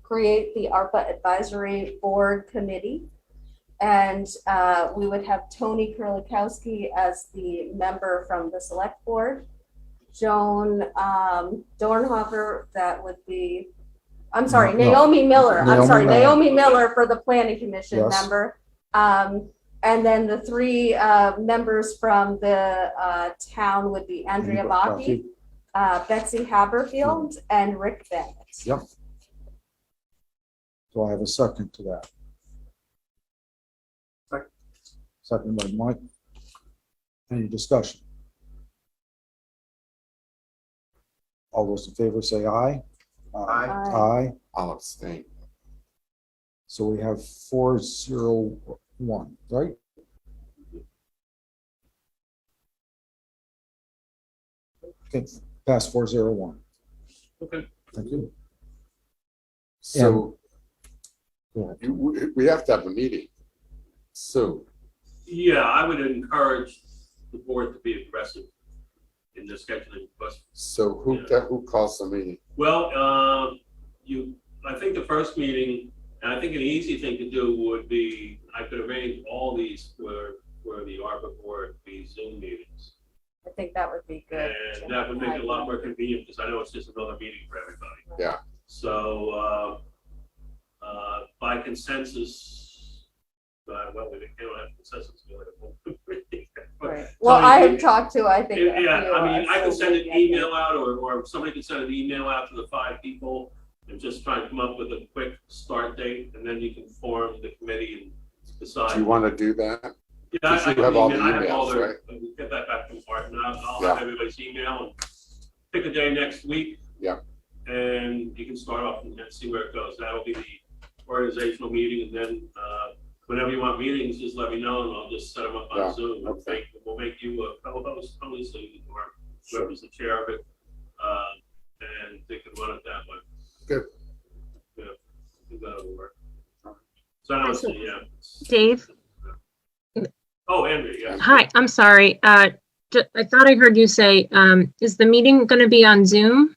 create the ARPA Advisory Board Committee. And we would have Tony Kurlikowski as the member from the Select Board. Joan Dornhofer, that would be, I'm sorry,
No.
Naomi Miller. I'm
Naomi
sorry,
Miller.
Naomi Miller for the Planning Commission
Yes.
member. And then the 3 members from the town would be Andrea Baki, Betsy Haberfield, and Rick Bennett.
Yep. Do I have a second to that? Second by Mike. Any discussion? All those in favor say aye.
Aye.
Aye.
I'll abstain.
So we have 401, right? Okay, pass 401.
Okay.
Thank you.
So
Go ahead.
we have to have a meeting soon.
Yeah, I would encourage the board to be aggressive in their scheduling, but,
So who calls the meeting?
well, I think the first meeting, and I think an easy thing to do would be, I could arrange all these for the ARPA board, be Zoom meetings.
I think that would be good.
And that would make it a lot more convenient, because I know it's just another meeting for everybody.
Yeah.
So, by consensus, well, we don't have consensus.
Right. Well, I have talked to, I think. a
Yeah,
few,
I mean, I can send an
so maybe I
email out, or somebody can send an email out to the 5 people and just try and come up with a quick start date, and then you can form the committee and decide.
Do you want to do that?
Yeah,
Because you have all the
I have all
emails,
their,
right?
we'll get that back from Martin. I'll
Yeah.
have everybody's email and pick a day next week.
Yeah.
And you can start off and see where it goes. That'll be the organizational meeting, and then, whenever you want meetings, just let me know, and I'll just set them up
Yeah,
on Zoom.
okay.
We'll make you a co-host, probably, so you or
Sure.
whoever's the chair of it, and they can run it that way.
Good.
Yeah, I think that'll work. So I don't see, yeah.
Dave,
Oh, Andrew, yeah.
hi, I'm sorry. I thought I heard you say, is the meeting going to be on Zoom?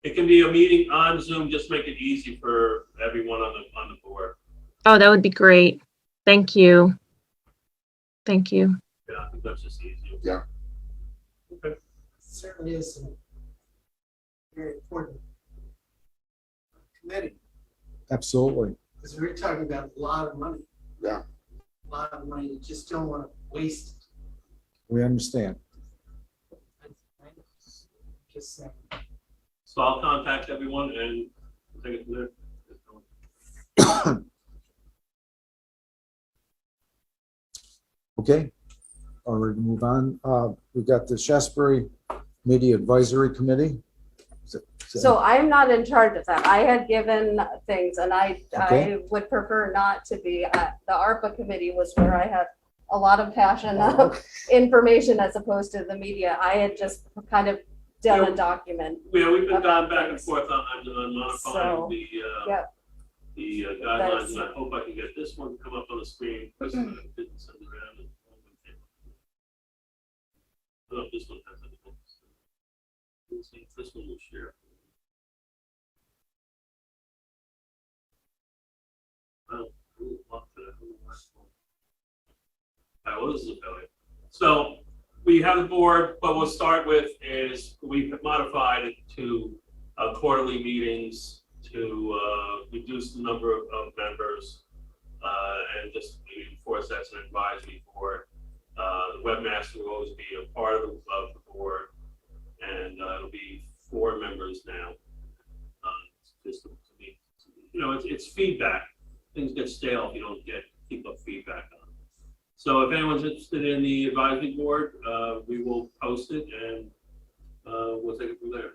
It can be a meeting on Zoom, just make it easy for everyone on the board.
Oh, that would be great. Thank you. Thank you.
Yeah, I think that's just easy.
Yeah.
Okay.
Certainly is a very important committee,
Absolutely.
because we're talking about a lot of money.
Yeah.
A lot of money, you just don't want to waste it.
We understand.
Just saying.
So I'll contact everyone and we'll take it from there.
Okay. All right, move on. We've got the Shaftsbury Media Advisory Committee.
So I'm not in charge of that. I had given things, and I
Okay.
would prefer not to be. The ARPA committee was where I had a lot of passion
Oh,
of information as opposed to the media. I had just kind of done
Yeah.
a document.
Yeah, we've been
About
going back and
things.
forth on
So,
modifying
yep.
the guidelines,
That's-
and I hope I can get this one to come up on the screen. This one I didn't send it around. I don't know if this one has anything. Let's see if this one will share. Oh, ooh, lock that. Ooh, last one. All right, well, this is a failure. So we have the board, but we'll start with is we've modified it to quarterly meetings to reduce the number of members and just maybe enforce that as an advisory board. The webmaster will always be a part of the board, and it'll be 4 members now. Just to be, it's feedback. Things get stale if you don't keep up feedback on it. So if anyone's interested in the advisory board, we will post it and we'll take it from there.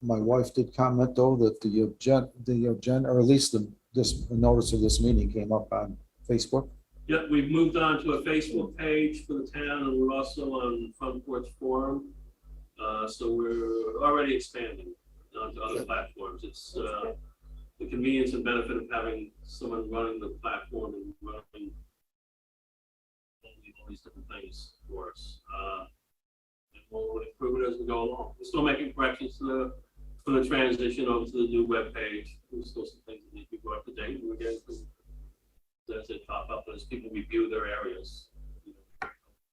My wife did comment though that the agenda, or at least this notice of this meeting came up on Facebook.
Yeah, we've moved on to a Facebook page for the town, and we're also on Front Porch Forum. So we're already expanding onto other platforms. It's the convenience and benefit of having someone running the platform and running all these different things for us. And we'll improve it as we go along. We're still making corrections to the transition over to the new web page. There's still some things that need to be brought up to date. We're getting some as they pop up as people review their areas.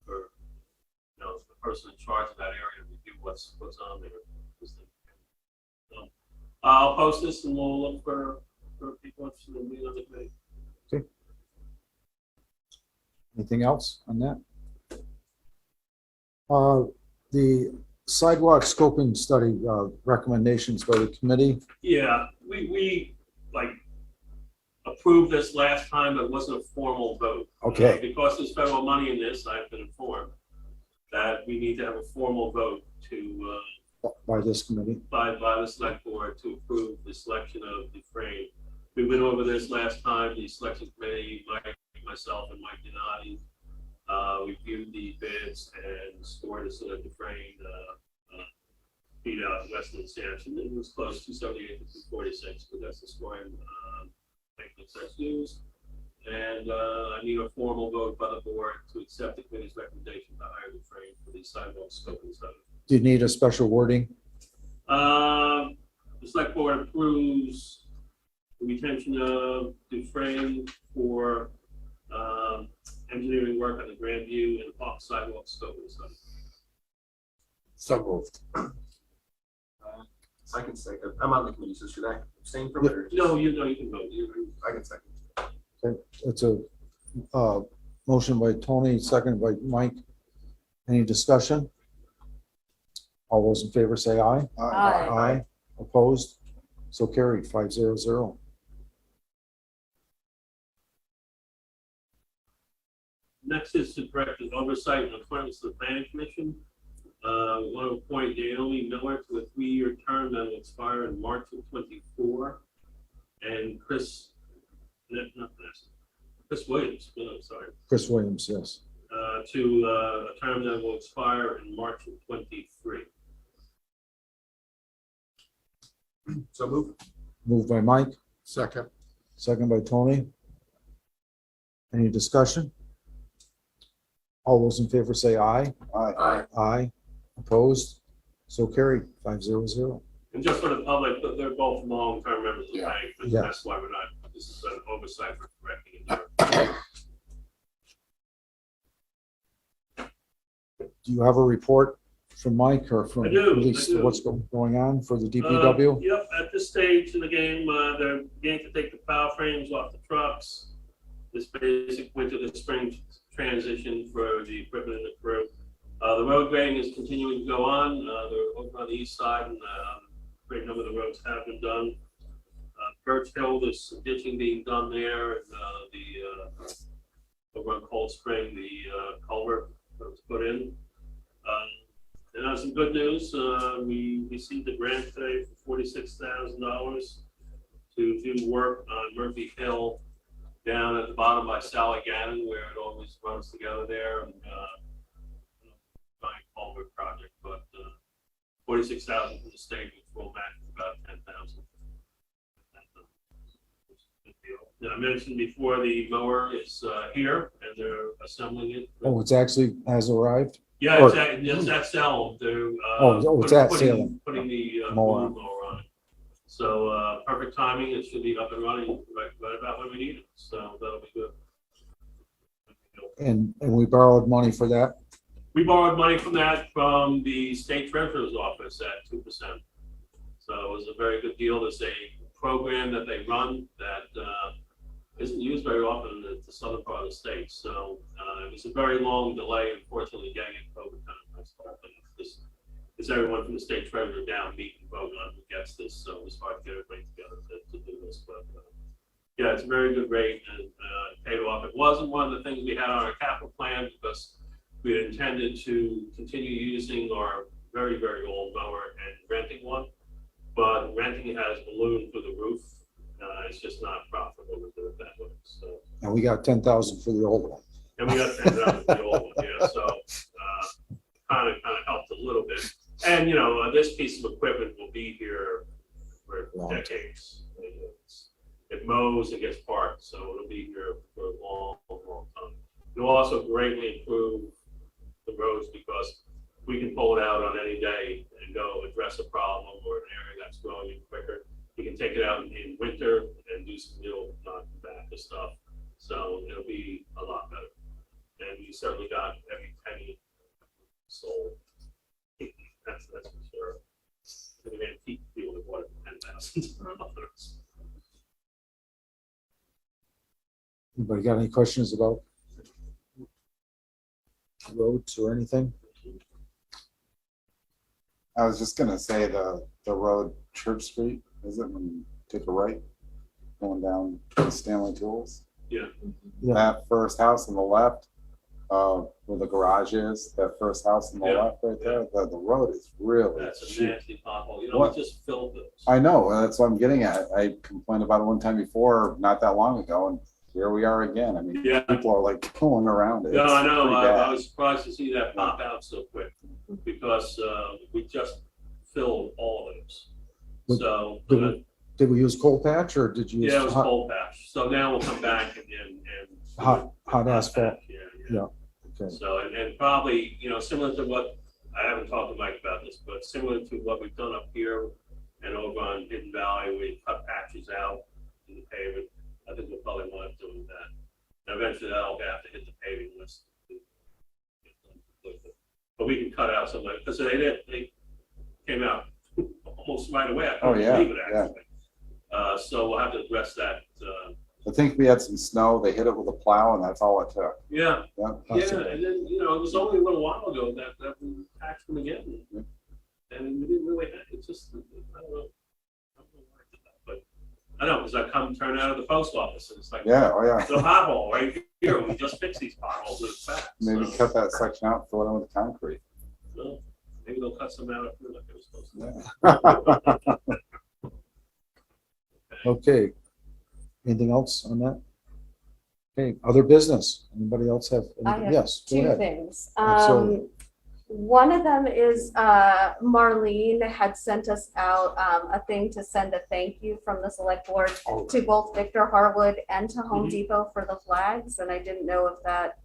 For the person in charge of that area review what's on there. So, I'll post this and we'll look for people interested in being on the committee.
Okay. Anything else on that? The sidewalk scoping study recommendations by the committee.
Yeah, we approved this last time, but it wasn't a formal vote.
Okay.
Because there's federal money in this, I've been informed that we need to have a formal vote to
by this committee.
By the select board to approve the selection of the frame. We went over this last time. The selection committee, myself and Mike Donati, reviewed the bids and scored a sort of Dufresne beat out Westland Sampson. It was close to 278 to 246, but that's the scoring that's used. And I need a formal vote by the board to accept the committee's recommendation to hire Dufresne for the sidewalk scoping study.
Do you need a special wording?
The select board approves the retention of Dufresne for engineering work on the Grandview and Park sidewalk scoping study.
So moved.
I can second. I'm on the committee, so should I abstain from it? Or
No, you can vote.
I can second.
Okay. It's a motion by Tony, second by Mike. Any discussion? All those in favor say aye.
Aye.
Aye. Opposed? So carried, 500.
Next is to direct the oversight and appointments to the planning commission. We want to appoint Naomi Miller to a 3-year term that will expire in March of 24, and Chris Williams,
Chris Williams, yes.
to a term that will expire in March of 23.
So move.
Moved by Mike,
Second.
second by Tony. Any discussion? All those in favor say aye.
Aye.
Aye. Opposed? So carried, 500.
And just for the public, but they're both long-term members of the
Yeah.
bank, but
Yeah.
that's why we're not, this is an oversight for correcting it.
Do you have a report from Mike or from
I do,
at least
I do.
what's going on for the DPW?
Yep, at this stage in the game, they're beginning to take the plow frames off the trucks. This basic winter to spring transition for the equipment and the crew. The road grading is continuing to go on. They're over on the east side, and a great number of the roads have been done. Birch Hill, there's some ditching being done there, and over on Cold Spring, the culvert that was put in. And some good news, we received a grant today for $46,000 to do work on Murphy Hill down at the bottom by Sally Gannon, where it always runs together there, and giant culvert project, but 46,000 from the state, which will match about 10,000. I mentioned before the mower is here and they're assembling it.
Oh, it's actually has arrived?
Yeah,
Or-
it's at Salem. They're
it's at Salem.
putting the
Mower.
mower on it. So perfect timing. It should be up and running right about when we need it. So that'll be good.
And we borrowed money for that?
We borrowed money from that from the state treasurer's office at 2%. So it was a very good deal. There's a program that they run that isn't used very often in the southern part of the state. So it was a very long delay, unfortunately, getting it COVID time. Is everyone from the state treasurer down meeting and vote on who gets this? So it was hard to get everybody together to do this. But yeah, it's a very good rate and paid off. It wasn't one of the things we had on our capital plan because we had intended to continue using our very, very old mower and renting one. But renting has ballooned through the roof. It's just not profitable to do it that way. So.
And we got 10,000 for the old one.
And we got 10,000 for the old one, yeah. So kind of helped a little bit. And you know, this piece of equipment will be here for decades. It mows and gets parked, so it'll be here for a long, long time. It'll also greatly improve the roads because we can pull it out on any day and go address a problem or an area that's growing quicker. You can take it out in winter and do some real back to stuff. So it'll be a lot better. And you certainly got every penny sold. That's for sure. An antique deal with what $10,000.
Anybody got any questions about roads or anything?
I was just gonna say the road Church Street, is it when you take a right going down to Stanley Tools?
Yeah.
That first house on the left, where the garage is, that first house on the left right there, the road is really
That's a
cheap.
nasty pothole. You know,
What?
we just filled those.
I know, that's what I'm getting at. I complained about it one time before, not that long ago, and here we are again. I mean,
Yeah.
people are like going around it.
No,
It's
I know.
pretty
I
bad.
was surprised to see that pop out so quick because we just filled all of those.
But
So,
Did we use coal patch or did you use
yeah, it was
hot,
cold patch. So now we'll come back and
hot asphalt?
patch. Yeah.
Yeah. Okay.
So, and probably, you know, similar to what, I haven't talked to Mike about this, but similar to what we've done up here and over on Hidden Valley, we cut patches out in the pavement. I think we'll probably wind up doing that. And eventually that'll have to hit the paving list. But we can cut out some of it, because they came out almost right away. I
Oh,
couldn't
yeah,
believe it,
yeah.
actually. So we'll have to address that.
I think we had some snow, they hit it with a plow and that's all it took.
Yeah,
Yeah.
yeah, and then, you know, it was only a little while ago that we patched them again.
Yeah.
And we didn't really, it's just, I don't know why I did that, but I know, because I turn out of the post office and it's like,
Yeah, oh yeah.
the pothole right here, we just fixed these potholes really fast.
Maybe
So,
cut that section out, fill it in with concrete.
well, maybe they'll cut some out up here like they were supposed to.
Yeah.
Okay. Anything else on that? Okay, other business? Anybody else have?
I
anything?
have
Yes, go
two
ahead.
things.
Absolutely.
One of them is Marlene had sent us out a thing to send a thank you from the select board to both Victor Harwood and to Home
Mhm.
Depot for the flags, and I didn't know if that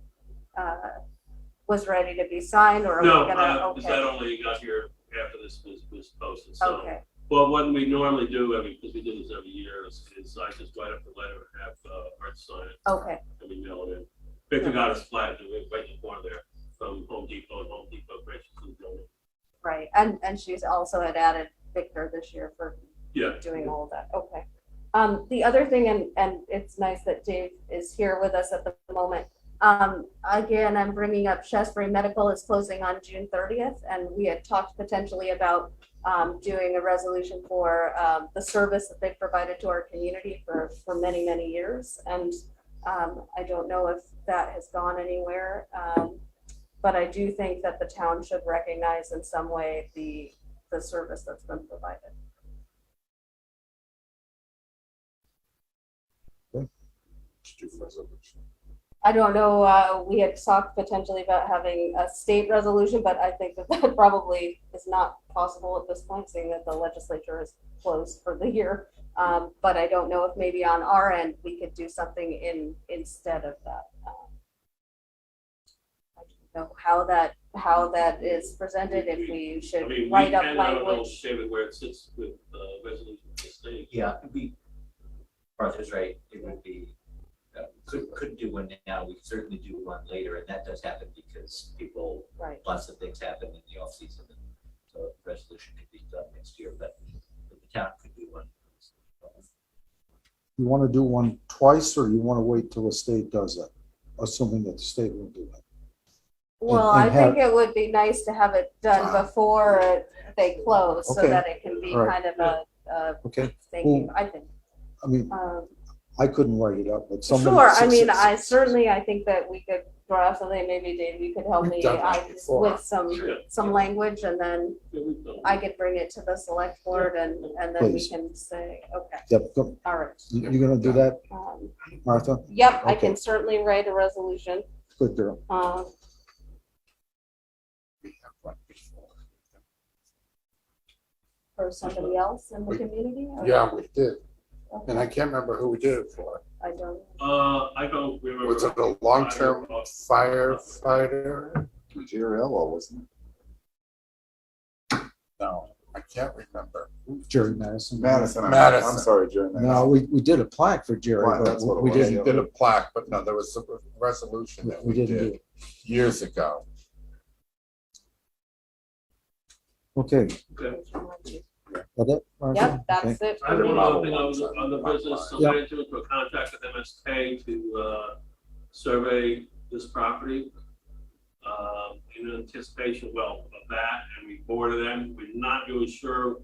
was ready to be signed or are we
No,
gonna,
because that
okay,
only got here after this was posted, so.
okay,
Well, what we normally do, because we do this every year, is I just write up the letter and have Art sign it,
okay,
and we mail it in. Victor got his flag right in the corner there from Home Depot, and Home Depot graciously donated.
right, and she's also had added Victor this year for
Yeah.
doing all of that, okay. The other thing, and it's nice that Dave is here with us at the moment. Again, I'm bringing up Shaftsbury Medical is closing on June 30th, and we had talked potentially about doing a resolution for the service that they've provided to our community for many, many years. And I don't know if that has gone anywhere, but I do think that the town should recognize in some way the service that's been provided. I don't know, we had talked potentially about having a state resolution, but I think that that probably is not possible at this point, seeing that the legislature is closed for the year. But I don't know if maybe on our end, we could do something instead of that. I don't know how that is presented, if we should
I mean,
write
we
up
can, I don't know,
language.
David, where it sits with resolution of the state.
Yeah, Arthur's right, it would be, couldn't do one now, we could certainly do one later, and that does happen because people,
Right.
lots of things happen in the off season, and so resolution could be done next year, but the town could do one.
You want to do one twice, or you want to wait till the state does it, assuming that the state will do it?
Well,
and
I think
have-
it would be nice to have it done before they close, so
Okay.
that it can be
All right.
kind of a
Okay,
thank you, I think.
I mean,
Um,
I couldn't write it up, but somebody.
Sure, I mean, I certainly, I think that we could draw something, maybe Dave, you could help
We've
me
done that before.
with some language, and then I could bring it to the select board, and then we
Please.
can say, okay,
Yep, go-
all right.
you're gonna do that, Martha?
Yep, I
Okay.
can certainly write a resolution.
Good girl.
We have one before.
For somebody else in the community? or-
Yeah, we did.
Okay,
And I can't remember who we did it for.
I don't.
I don't remember.
Was it a long-term firefighter?
Giriello, wasn't
No, I can't remember.
Jerry Madison.
it? Madison.
Madison.
I'm sorry, Jerry Madison.
No, we did a plaque for Jerry,
Plaque,
but
that's what it
we
was,
We
didn't,
did a plaque, but no, there was a resolution that
we
we
didn't do
did
it.
years ago.
Okay,
Okay.
that it? Martha?
Yep,
Okay.
that's it.
I have
for me.
one other thing on the business, so
Yep.
I entered into a contract with MSK to survey this property. In anticipation, well, of that, and we border them. We're not really sure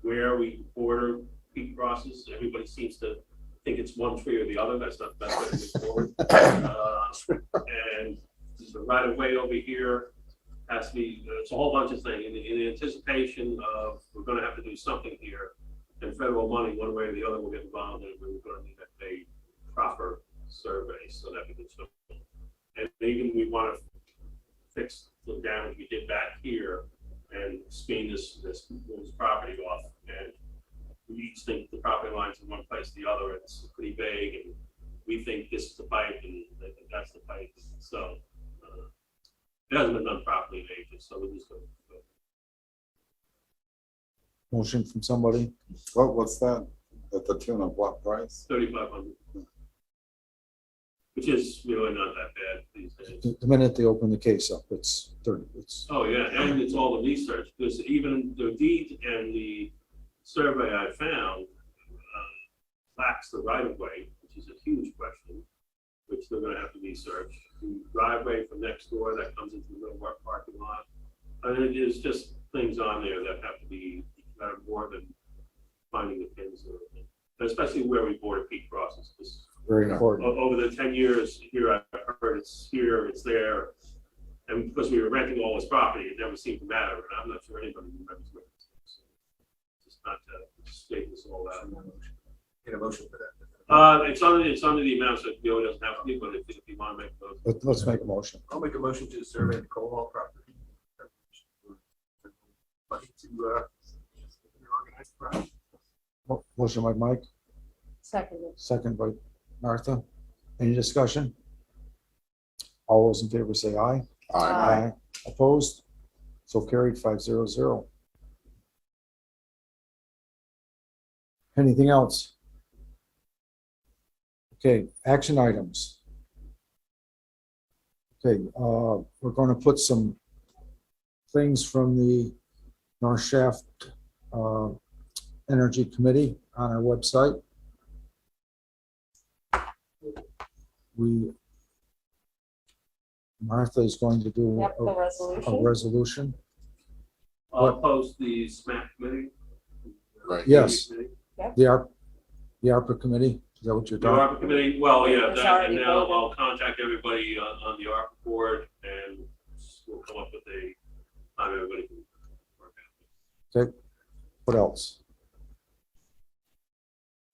where we border peak crosses. Everybody seems to think it's one tree or the other. That's not the best way to move forward. And the right of way over here has to be, it's a whole bunch of things. In anticipation of, we're gonna have to do something here. And federal money, one way or the other, will get involved, and we're gonna need a proper survey so that we can show. And even we wanna fix the damage we did back here and spin this property off. And we each think the property line's in one place, the other, it's pretty vague, and we think this is the pipe and that's the pipe. So, it hasn't been done properly in ages, so we're just gonna.
Motion from somebody?
What's that? At the tune of what price?
3,500. Which is really not that bad these days.
The minute they open the case up, it's 30, it's,
Oh, yeah, and it's all the research, because even the deed and the survey I found lacks the right of way, which is a huge question, which they're gonna have to research. The driveway from next door that comes into the middle of our parking lot. And it is just things on there that have to be, that are more than finding the pins, especially where we border peak crosses. 'Cause
very important.
over the 10 years here, I've heard it's here, it's there. And because we were renting all this property, it never seemed to matter. And I'm not sure anybody remembers where it's. Just not to straighten this all out.
Need a motion for that.
It's under the amount, so it really doesn't have to be, but if you want to make those.
Let's make a motion.
I'll make a motion to survey the coal hall property. Money to, organize the project.
Motion by Mike,
Second.
second by Martha. Any discussion? All those in favor say aye.
Aye.
Opposed? So carried 500. Anything else? Okay, action items. Okay, we're going to put some things from the North Shaft Energy Committee on our website. Martha is going to do
Yep, the
a
resolution.
resolution.
I'll post the SMAC committee.
Right.
Yes.
Committee.
The ARPA committee, is that what you're
The
talking?
ARPA committee, well, yeah,
It's
that,
already
and now
voted.
I'll contact everybody on the ARPA board, and we'll come up with a time everybody can work out.
Okay, what else?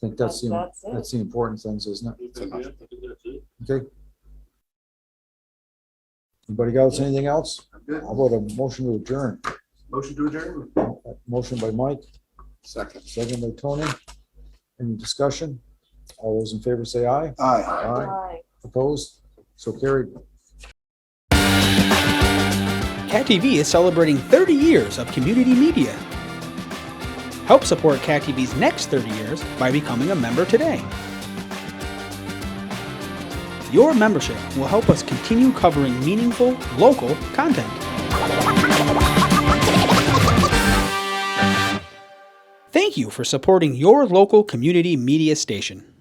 I think that's
That's it.
the important things, isn't it?
Yeah, I think that's it.
Okay. Anybody else, anything else?
I'm good.
How about a motion to adjourn?
Motion to adjourn.
Motion by Mike,
Second.
second by Tony. Any discussion? All those in favor say aye.
Aye.
Aye.
Aye.
Opposed? So carried.
Cat TV is celebrating 30 years of community media. Help support Cat TV's next 30 years by becoming a member today. Your membership will help us continue covering meaningful, local content. Thank Thank you for supporting your local community media station.